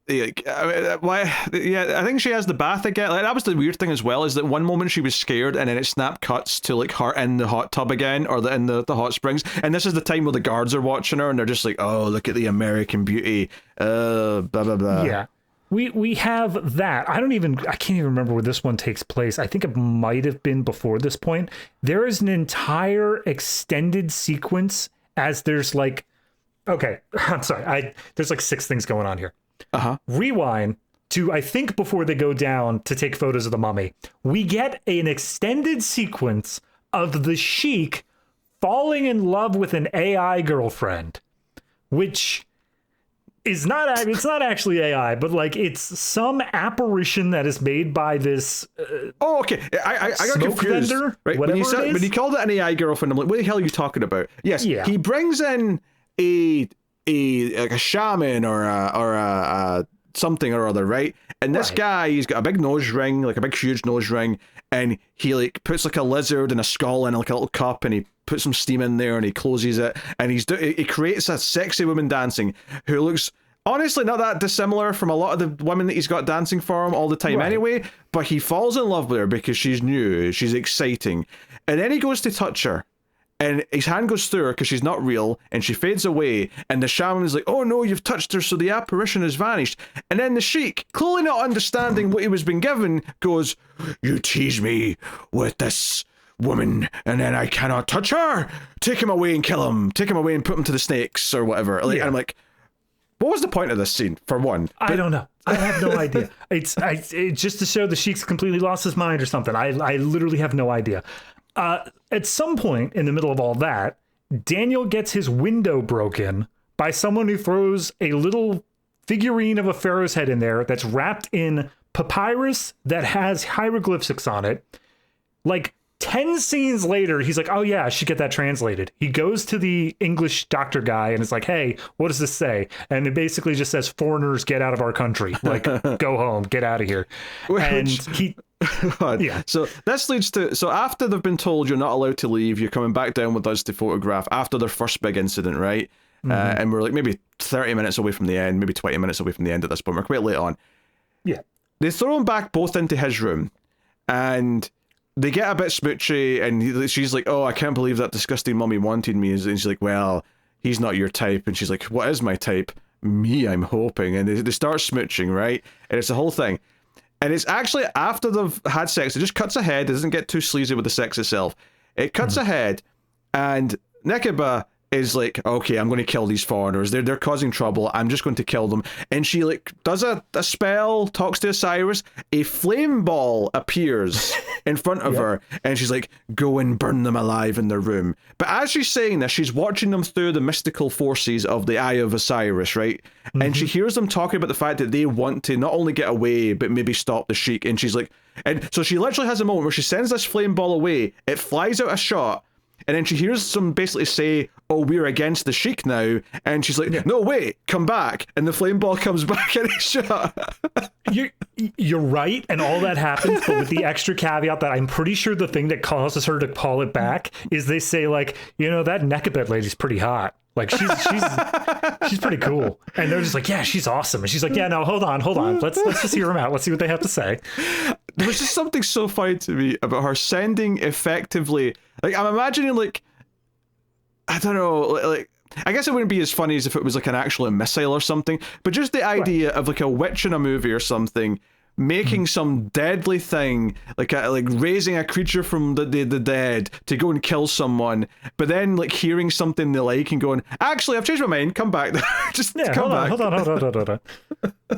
S2: I think she has the bath again. Like, that was the weird thing as well, is that one moment she was scared, and then it snap cuts to like her in the hot tub again, or in the hot springs. And this is the time where the guards are watching her, and they're just like, oh, look at the American beauty. Blah blah blah.
S3: Yeah. We have that. I can't even remember where this one takes place. I think it might have been before this point. There is an entire extended sequence as there's like, okay, I'm sorry. There's like 6 things going on here. Rewind to, I think, before they go down to take photos of the mummy. We get an extended sequence of the Sheik falling in love with an AI girlfriend, which is it's not actually AI, but like it's some apparition that is made by this
S2: okay, I got confused.
S3: Vendor,
S2: right, when you called it an AI girlfriend, I'm like, what the hell are you talking about? Yes, he brings in a shaman or a something or other, right? And this guy, he's got a big nose ring, like a big huge nose ring, and he like puts like a lizard and a skull in like a little cup, and he puts some steam in there, and he closes it, and he creates a sexy woman dancing who looks honestly not that dissimilar from a lot of the women that he's got dancing for him all the time anyway, but he falls in love with her because she's new, she's exciting, and then he goes to touch her, and his hand goes through her because she's not real, and she fades away, and the shaman is like, oh no, you've touched her, so the apparition has vanished. And then the Sheik, clearly not understanding what he was being given, goes, you tease me with this woman, and then I cannot touch her. Take him away and kill him. Take him away and put him to the snakes, or whatever. And I'm like, What was the point of this scene, for one?
S3: I don't know. I have no idea. It's just to show the Sheik's completely lost his mind or something. I literally have no idea. At some point in the middle of all that, Daniel gets his window broken by someone who throws a little figurine of a pharaoh's head in there that's wrapped in papyrus that has hieroglyphics on it. Like 10 scenes later, he's like, oh yeah, I should get that translated. He goes to the English doctor guy and is like, hey, what does this say? And it basically just says, foreigners, get out of our country. Like, go home, get out of here. And he...
S2: Yeah. So this leads to, so after they've been told you're not allowed to leave, you're coming back down with us to photograph after their first big incident, right? And we're like maybe 30 minutes away from the end, maybe 20 minutes away from the end at this point. We're quite late on.
S3: Yeah.
S2: They throw him back both into his room, and they get a bit smoochy, and she's like, oh, I can't believe that disgusting mummy wanted me. And she's like, well, he's not your type. And she's like, what is my type? Me, I'm hoping. And they start smooching, right? And it's the whole thing. And it's actually after they've had sex, it just cuts ahead. It doesn't get too sleazy with the sex itself. It cuts ahead, and Nekeba is like, okay, I'm going to kill these foreigners. They're causing trouble. I'm just going to kill them. And she like does a spell, talks to Osiris. A flame ball appears in front of her, and she's like, go and burn them alive in their room. But as she's saying this, she's watching them through the mystical forces of the Eye of Osiris, right? And she hears them talking about the fact that they want to not only get away, but maybe stop the Sheik. And she's like, and so she literally has a moment where she sends this flame ball away. It flies out a shot. And then she hears some basically say, oh, we're against the Sheik now. And she's like, no, wait, come back. And the flame ball comes back and it's shot.
S3: You're right. And all that happens, but with the extra caveat that I'm pretty sure the thing that causes her to call it back is they say, like, you know, that Nekabet lady's pretty hot. Like, she's pretty cool. And they're just like, yeah, she's awesome. And she's like, yeah, no, hold on. Let's just hear them out. Let's see what they have to say.
S2: There was just something so funny to me about her sending effectively, like, I'm imagining, like, I don't know, like, I guess it wouldn't be as funny as if it was like an actual missile or something, but just the idea of like a witch in a movie or something making some deadly thing, like raising a creature from the dead to go and kill someone, but then like hearing something they like and going, actually, I've changed my mind, come back. Just come back.
S3: Hold on.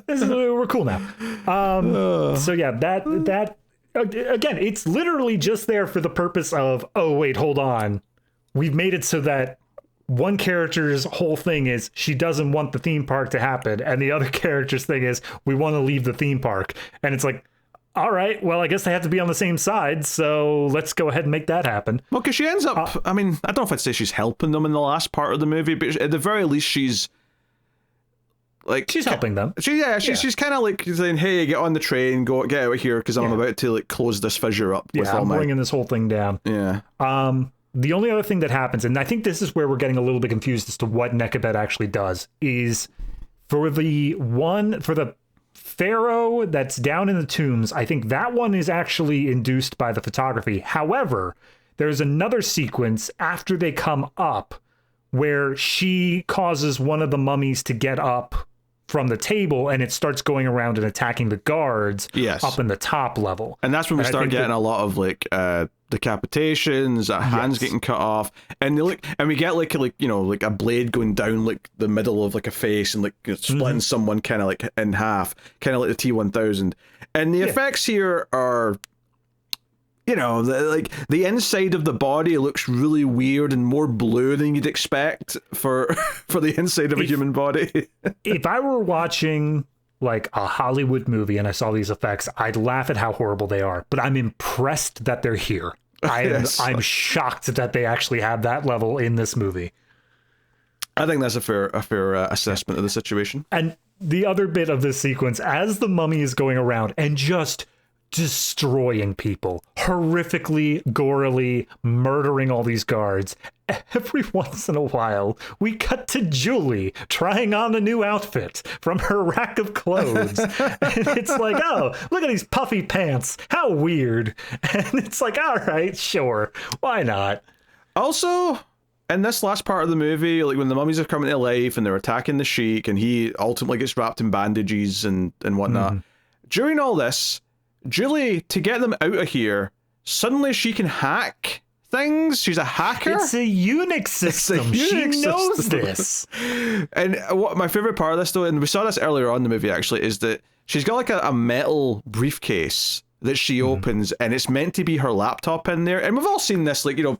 S3: We're cool now. So yeah, that again, it's literally just there for the purpose of, oh wait, hold on, we've made it so that one character's whole thing is she doesn't want the theme park to happen, and the other character's thing is we want to leave the theme park. And it's like, all right, well, I guess they have to be on the same side, so let's go ahead and make that happen.
S2: Well, because she ends up, I mean, I don't know if I'd say she's helping them in the last part of the movie, but at the very least, she's like,
S3: she's helping them.
S2: She's kind of like saying, hey, get on the train, get out of here, because I'm about to like close this fissure up.
S3: I'm bringing this whole thing down.
S2: Yeah.
S3: The only other thing that happens, and I think this is where we're getting a little bit confused as to what Nekabet actually does, is for the pharaoh that's down in the tombs, I think that one is actually induced by the photography. However, there's another sequence after they come up where she causes one of the mummies to get up from the table, and it starts going around and attacking the guards up in the top level.
S2: And that's when we start getting a lot of like decapitations, hands getting cut off, and we get like you know, like a blade going down like the middle of like a face and like splitting someone kind of like in half, kind of like the T-1000. And the effects here are, you know, the inside of the body looks really weird and more blue than you'd expect for the inside of a human body.
S3: If I were watching like a Hollywood movie and I saw these effects, I'd laugh at how horrible they are. But I'm impressed that they're here. I'm shocked that they actually have that level in this movie.
S2: I think that's a fair assessment of the situation.
S3: And the other bit of this sequence, as the mummy is going around and just destroying people, horrifically, gorily, murdering all these guards, every once in a while, we cut to Julie trying on a new outfit from her rack of clothes. And it's like, oh, look at these puffy pants. How weird. And it's like, all right, sure. Why not?
S2: Also, in this last part of the movie, like when the mummies are coming to life and they're attacking the Sheik and he ultimately gets wrapped in bandages and whatnot, during all this, Julie, to get them out of here, suddenly she can hack things. She's a hacker.
S3: It's a Unix system. She knows this.
S2: And what my favorite part of this, though, and we saw this earlier on in the movie actually, is that she's got like a metal briefcase that she opens, and it's meant to be her laptop in there. And we've all seen this, like, you know,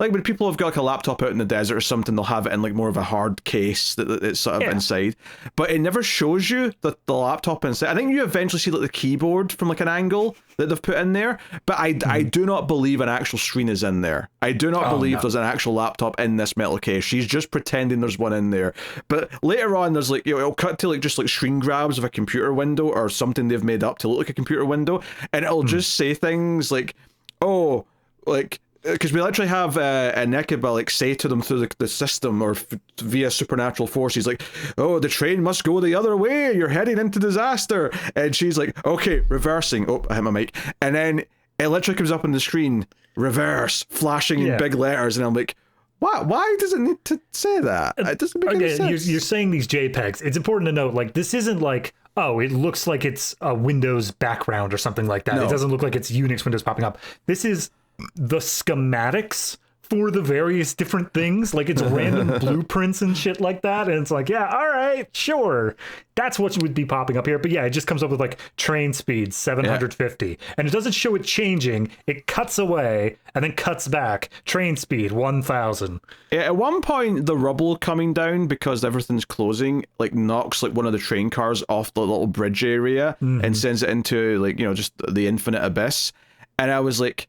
S2: like when people have got like a laptop out in the desert or something, they'll have it in like more of a hard case that's sort of inside. But it never shows you the laptop inside. I think you eventually see like the keyboard from like an angle that they've put in there. But I do not believe an actual screen is in there. I do not believe there's an actual laptop in this metal case. She's just pretending there's one in there. But later on, there's like, you know, it'll cut to like just like screen grabs of a computer window or something they've made up to look like a computer window, and it'll just say things like, oh, like, because we literally have Nekeba like say to them through the system or via supernatural forces, like, oh, the train must go the other way, you're heading into disaster. And she's like, okay, reversing. Oh, I hit my mic. And then it literally comes up on the screen, reverse, flashing in big letters. And I'm like, why does it need to say that? It doesn't make any sense.
S3: You're saying these JPEGs. It's important to note, like, this isn't like, oh, it looks like it's a Windows background or something like that. No. It doesn't look like it's Unix windows popping up. This is the schematics for the various different things, like it's random blueprints and shit like that, and it's like, yeah, all right, sure, that's what would be popping up here. But yeah, it just comes up with like train speed 750, and it doesn't show it changing. It cuts away and then cuts back, train speed 1000.
S2: Yeah, at one point the rubble coming down because everything's closing like knocks like one of the train cars off the little bridge area and sends it into like, you know, just the infinite abyss. And I was like,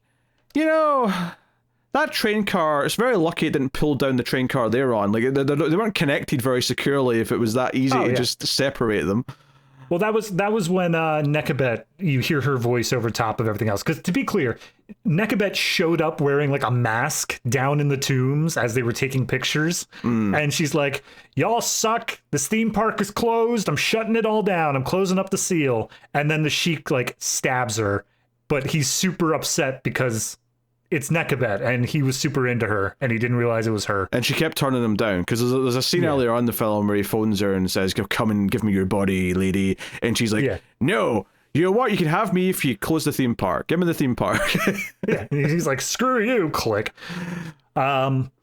S2: you know, that train car, it's very lucky it didn't pull down the train car they're on. Like, they weren't connected very securely if it was that easy to just separate them.
S3: Well, that was when Nekabet, you hear her voice over top of everything else. Because to be clear, Nekabet showed up wearing like a mask down in the tombs as they were taking pictures. And she's like, y'all suck. This theme park is closed. I'm shutting it all down. I'm closing up the seal. And then the Sheik like stabs her. But he's super upset because it's Nekabet, and he was super into her, and he didn't realize it was her.
S2: And she kept turning him down, because there's a scene earlier on in the film where he phones her and says, come and give me your body, lady. And she's like, no, you know what? You can have me if you close the theme park. Give me the theme park.
S3: Yeah, he's like, screw you, click.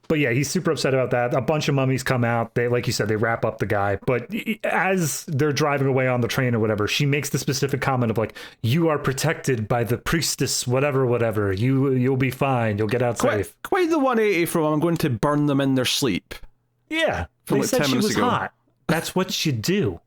S3: But yeah, he's super upset about that. A bunch of mummies come out. They, like you said, they wrap up the guy. But as they're driving away on the train or whatever, she makes the specific comment of like, "You are protected by the priestess, whatever. You'll be fine. You'll get out safe."
S2: Quite the 180 from I'm going to burn them in their sleep.
S3: Yeah,
S2: from
S3: they
S2: like
S3: said
S2: 10
S3: she
S2: minutes
S3: was
S2: ago.
S3: hot. That's what you do.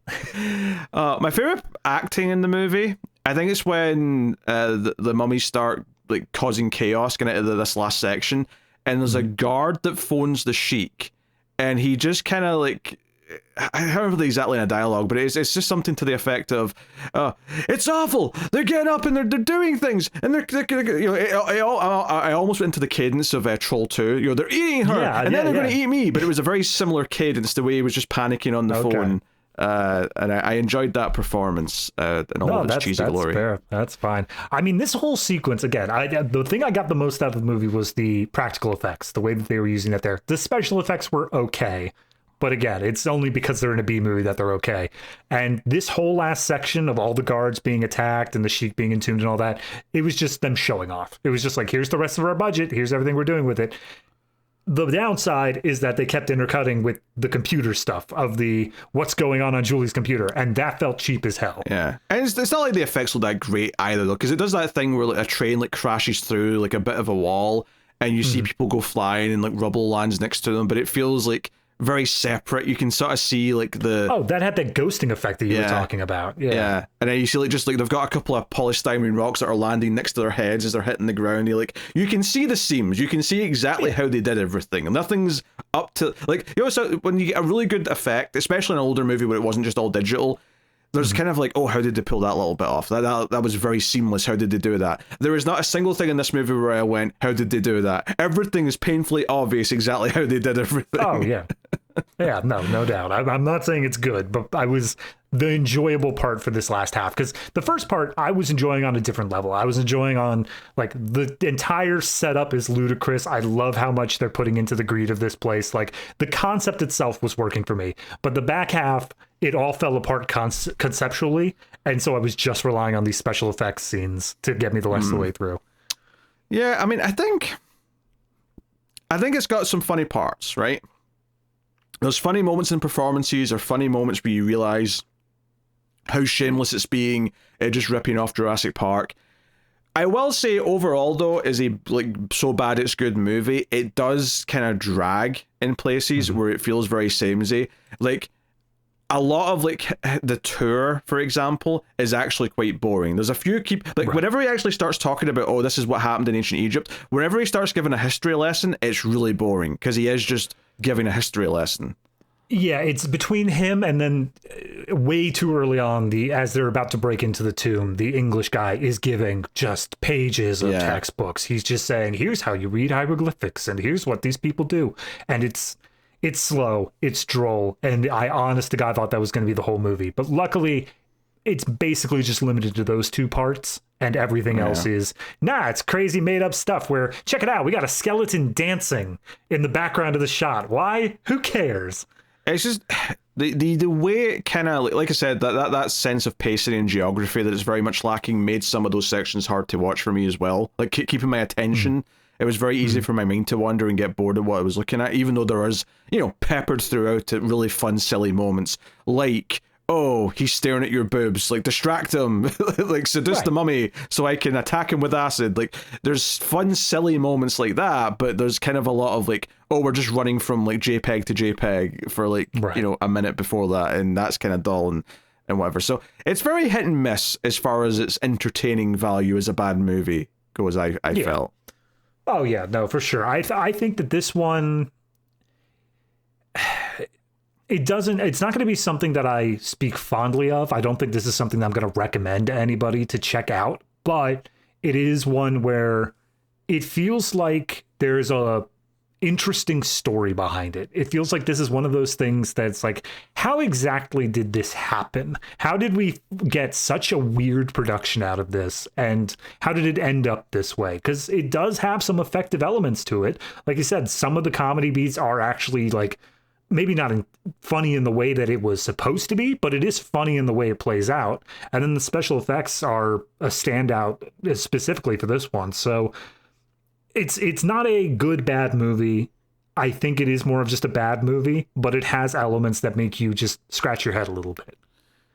S2: My favorite acting in the movie, I think it's when the mummies start like causing chaos getting into this last section. And there's a guard that phones the Sheik, and he just kind of like, I don't remember exactly in a dialogue, but it's just something to the effect of, "It's awful. They're getting up and they're doing things, and they're you know." I almost went into the cadence of Troll 2. You know, they're eating her, and then they're going to eat me. But it was a very similar cadence, the way he was just panicking on the phone. And I enjoyed that performance and all of its cheesy glory.
S3: Fair. That's fine. I mean, this whole sequence, again, the thing I got the most out of the movie was the practical effects, the way that they were using it there. The special effects were okay, but again, it's only because they're in a B movie that they're okay. And this whole last section of all the guards being attacked and the Sheik being entombed and all that, it was just them showing off. It was just like, here's the rest of our budget, here's everything we're doing with it. The downside is that they kept intercutting with the computer stuff of the what's going on Julie's computer, and that felt cheap as hell.
S2: Yeah, and it's not like the effects look that great either, though, because it does that thing where like a train like crashes through like a bit of a wall, and you see people go flying and like rubble lands next to them, but it feels like very separate. You can sort of see like the
S3: that had that ghosting effect that you were talking about.
S2: Yeah, and then you see like just like they've got a couple of polystyrene rocks that are landing next to their heads as they're hitting the ground. You can see the seams. You can see exactly how they did everything. And nothing's up to like, you know, so when you get a really good effect, especially in an older movie where it wasn't just all digital, there's kind of like, oh, how did they pull that little bit off? That was very seamless. How did they do that? There is not a single thing in this movie where I went, how did they do that? Everything is painfully obvious exactly how they did everything.
S3: Oh, yeah. Yeah, no doubt. I'm not saying it's good, but I was the enjoyable part for this last half, because the first part I was enjoying on a different level. I was enjoying on like the entire setup is ludicrous. I love how much they're putting into the greed of this place. Like the concept itself was working for me, but the back half, it all fell apart conceptually, and so I was just relying on these special effects scenes to get me the rest of the way through.
S2: Yeah, I mean, I think I think it's got some funny parts, right? There's funny moments in performances, or funny moments where you realize how shameless it's being, just ripping off Jurassic Park. I will say overall though, is a like so bad it's good movie. It does kind of drag in places where it feels very samey. Like a lot of like the tour, for example, is actually quite boring. There's a few whenever he actually starts talking about, oh, this is what happened in ancient Egypt, whenever he starts giving a history lesson, it's really boring because he is just giving a history lesson.
S3: Yeah, it's between him and then way too early on, as they're about to break into the tomb, the English guy is giving just pages of textbooks. He's just saying, here's how you read hieroglyphics and here's what these people do. And it's slow, it's droll, and I honest to God thought that was going to be the whole movie. But luckily, it's basically just limited to those two parts, and everything else is, it's crazy made up stuff where, check it out, we got a skeleton dancing in the background of the shot. Why? Who cares?
S2: It's just the way it kind of, like I said, that sense of pacing and geography that is very much lacking made some of those sections hard to watch for me as well. Like keeping my attention, it was very easy for my mind to wander and get bored of what I was looking at, even though there was, peppered throughout it really fun, silly moments like, oh, he's staring at your boobs, like distract him, like seduce the mummy so I can attack him with acid. Like there's fun, silly moments like that, but there's kind of a lot of like, oh, we're just running from like JPEG to JPEG for like, a minute before that, and that's kind of dull and whatever. So it's very hit and miss as far as its entertaining value as a bad movie goes, I felt.
S3: Oh yeah, no, for sure. I think that this one, it's not going to be something that I speak fondly of. I don't think this is something that I'm going to recommend to anybody to check out, but it is one where it feels like there's a interesting story behind it. It feels like this is one of those things that's like, how exactly did this happen? How did we get such a weird production out of this? And how did it end up this way? Because it does have some effective elements to it. Like you said, some of the comedy beats are actually like, maybe not funny in the way that it was supposed to be, but it is funny in the way it plays out. And then the special effects are a standout specifically for this one. So it's not a good, bad movie. I think it is more of just a bad movie, but it has elements that make you just scratch your head a little bit.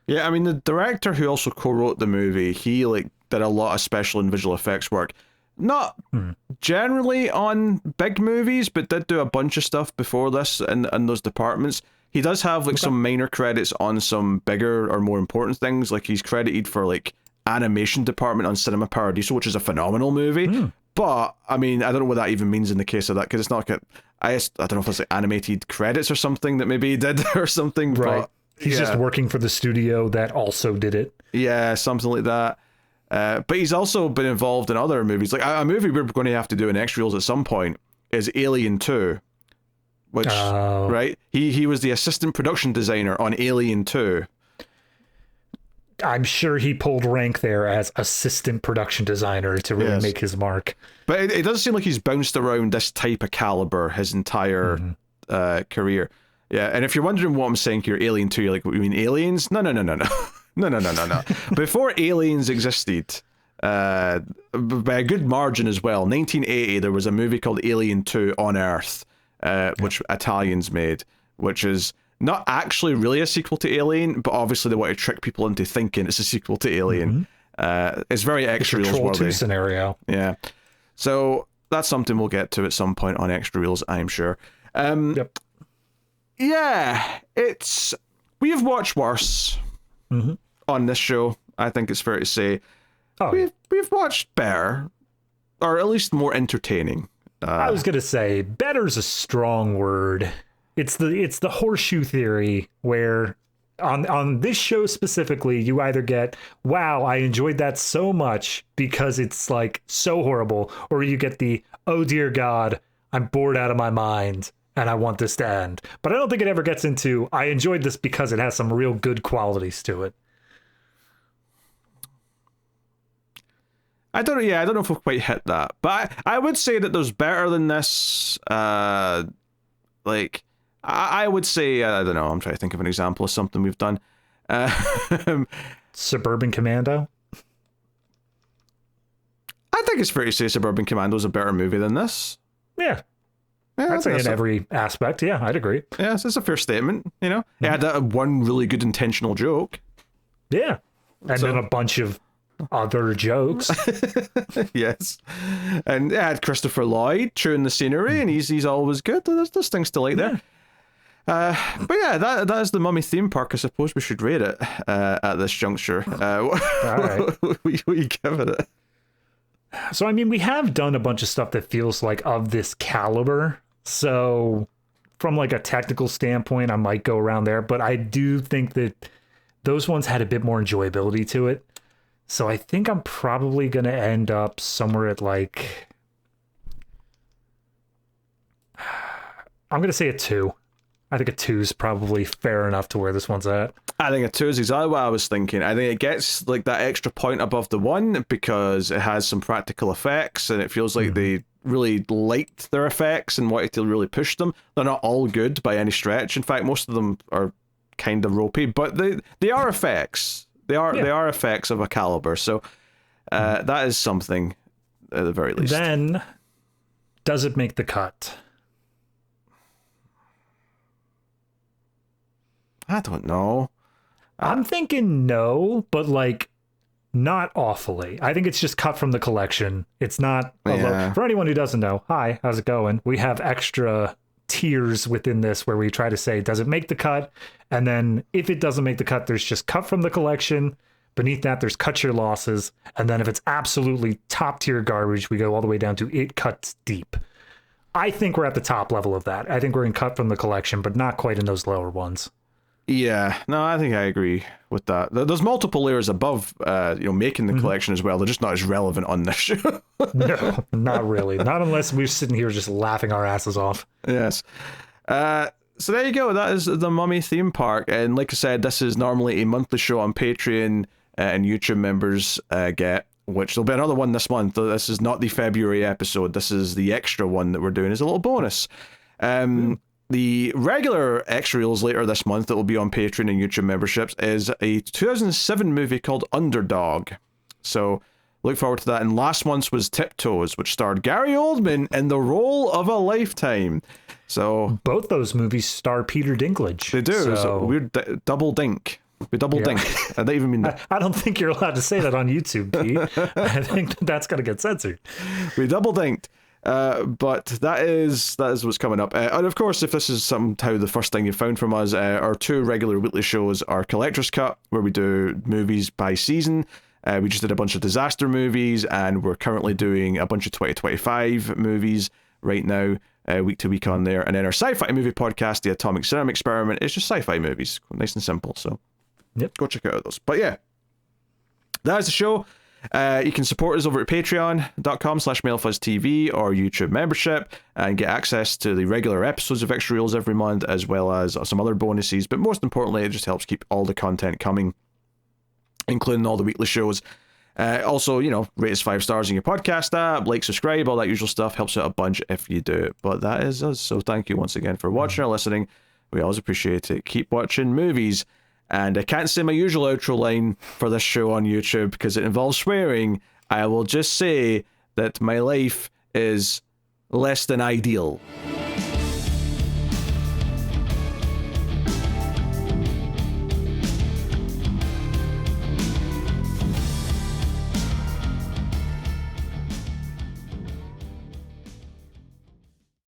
S2: Yeah, I mean, the director who also co-wrote the movie, he did a lot of special and visual effects work. Not generally on big movies, but did do a bunch of stuff before this in those departments. He does have some minor credits on some bigger or more important things. Like he's credited for like animation department on Cinema Paradiso, which is a phenomenal movie. But I mean, I don't know what that even means in the case of that, because it's not like I don't know if it's like animated credits or something that maybe he did or something.
S3: Right.
S2: But
S3: he's just working for the studio that also did it.
S2: Yeah, something like that. But he's also been involved in other movies. Like a movie we're going to have to do in Extra Reels at some point is Alien 2, which, right? He was the assistant production designer on Alien 2.
S3: I'm sure he pulled rank there as assistant production designer to really make his mark.
S2: But it does seem like he's bounced around this type of caliber his entire career. Yeah, and if you're wondering what I'm saying here, Alien 2, you're like, what, you mean aliens? No. No. Before Aliens existed, by a good margin as well, 1980, there was a movie called Alien 2 on Earth, which Italians made, which is not actually really a sequel to Alien, but obviously they want to trick people into thinking it's a sequel to Alien. It's very Extra Reels worthy.
S3: Troll 2 scenario.
S2: Yeah. So that's something we'll get to at some point on Extra Reels, I'm sure. Yeah, we have watched worse on this show, I think it's fair to say. We've watched better, or at least more entertaining.
S3: I was gonna say better's a strong word. It's the horseshoe theory, where on this show specifically, you either get, wow, I enjoyed that so much because it's like so horrible, or you get the, oh dear God, I'm bored out of my mind and I want this to end. But I don't think it ever gets into, I enjoyed this because it has some real good qualities to it.
S2: I don't know if we've quite hit that, but I would say that there's better than this. I would say, I don't know, I'm trying to think of an example of something we've done.
S3: Suburban Commando?
S2: I think it's fair to say Suburban Commando is a better movie than this.
S3: Yeah.
S2: Yeah,
S3: I'd say in every aspect. Yeah, I'd agree.
S2: Yeah, it's a fair statement. You know, it had that one really good intentional joke.
S3: Yeah, and then a bunch of other jokes.
S2: Yes, and it had Christopher Lloyd chewing the scenery, and he's always good. There's things to like there. But yeah, that is the Mummy theme park. I suppose we should rate it at this juncture.
S3: All right.
S2: What you give it?
S3: So, I mean, we have done a bunch of stuff that feels like of this caliber. So, from like a technical standpoint, I might go around there. But I do think that those ones had a bit more enjoyability to it. So, I think I'm probably going to end up somewhere at like... I'm going to say a 2. I think a 2 is probably fair enough to where this one's at.
S2: I think a 2 is exactly what I was thinking. I think it gets like that extra point above the 1 because it has some practical effects and it feels like they really liked their effects and wanted to really push them. They're not all good by any stretch. In fact, most of them are kind of ropey, but they are effects. They are effects of a caliber. So that is something at the very least.
S3: Then, does it make the cut?
S2: I don't know.
S3: I'm thinking no, but like not awfully. I think it's just cut from the collection. It's not for anyone who doesn't know. Hi, how's it going? We have extra tiers within this where we try to say, does it make the cut? And then if it doesn't make the cut, there's just cut from the collection. Beneath that, there's cut your losses. And then if it's absolutely top tier garbage, we go all the way down to it cuts deep. I think we're at the top level of that. I think we're in cut from the collection, but not quite in those lower ones.
S2: Yeah, no, I think I agree with that. There's multiple layers above, making the collection as well. They're just not as relevant on this show.
S3: No, not really. Not unless we're sitting here just laughing our asses off.
S2: Yes. So there you go. That is the Mummy theme park. And like I said, this is normally a monthly show on Patreon and YouTube members get, which there'll be another one this month. This is not the February episode. This is the extra one that we're doing as a little bonus. The regular extra reels later this month that will be on Patreon and YouTube memberships is a 2007 movie called Underdog. So look forward to that. And last month's was Tiptoes, which starred Gary Oldman in the role of a lifetime. So
S3: both those movies star Peter Dinklage.
S2: They do. So, it's a weird double dink. We double dink. I don't even mean that.
S3: I don't think you're allowed to say that on YouTube, Pete. I think that's going to get censored.
S2: We double dinked. But that is what's coming up. And of course, if this is somehow the first thing you found from us, our 2 regular weekly shows are Collector's Cut, where we do movies by season. We just did a bunch of disaster movies, and we're currently doing a bunch of 2025 movies right now, week to week on there. And then our sci-fi movie podcast, The Atomic Cinema Experiment, is just sci-fi movies, nice and simple. So go check out those. But yeah, that is the show. You can support us over at patreon.com/MailFuzzTV or YouTube membership and get access to the regular episodes of Extra Reels every month, as well as some other bonuses. But most importantly, it just helps keep all the content coming, including all the weekly shows. Also, rate us 5 stars in your podcast app, like, subscribe, all that usual stuff. Helps out a bunch if you do it. But that is us. So thank you once again for watching or listening. We always appreciate it. Keep watching movies. And I can't say my usual outro line for this show on YouTube because it involves swearing. I will just say that my life is less than ideal.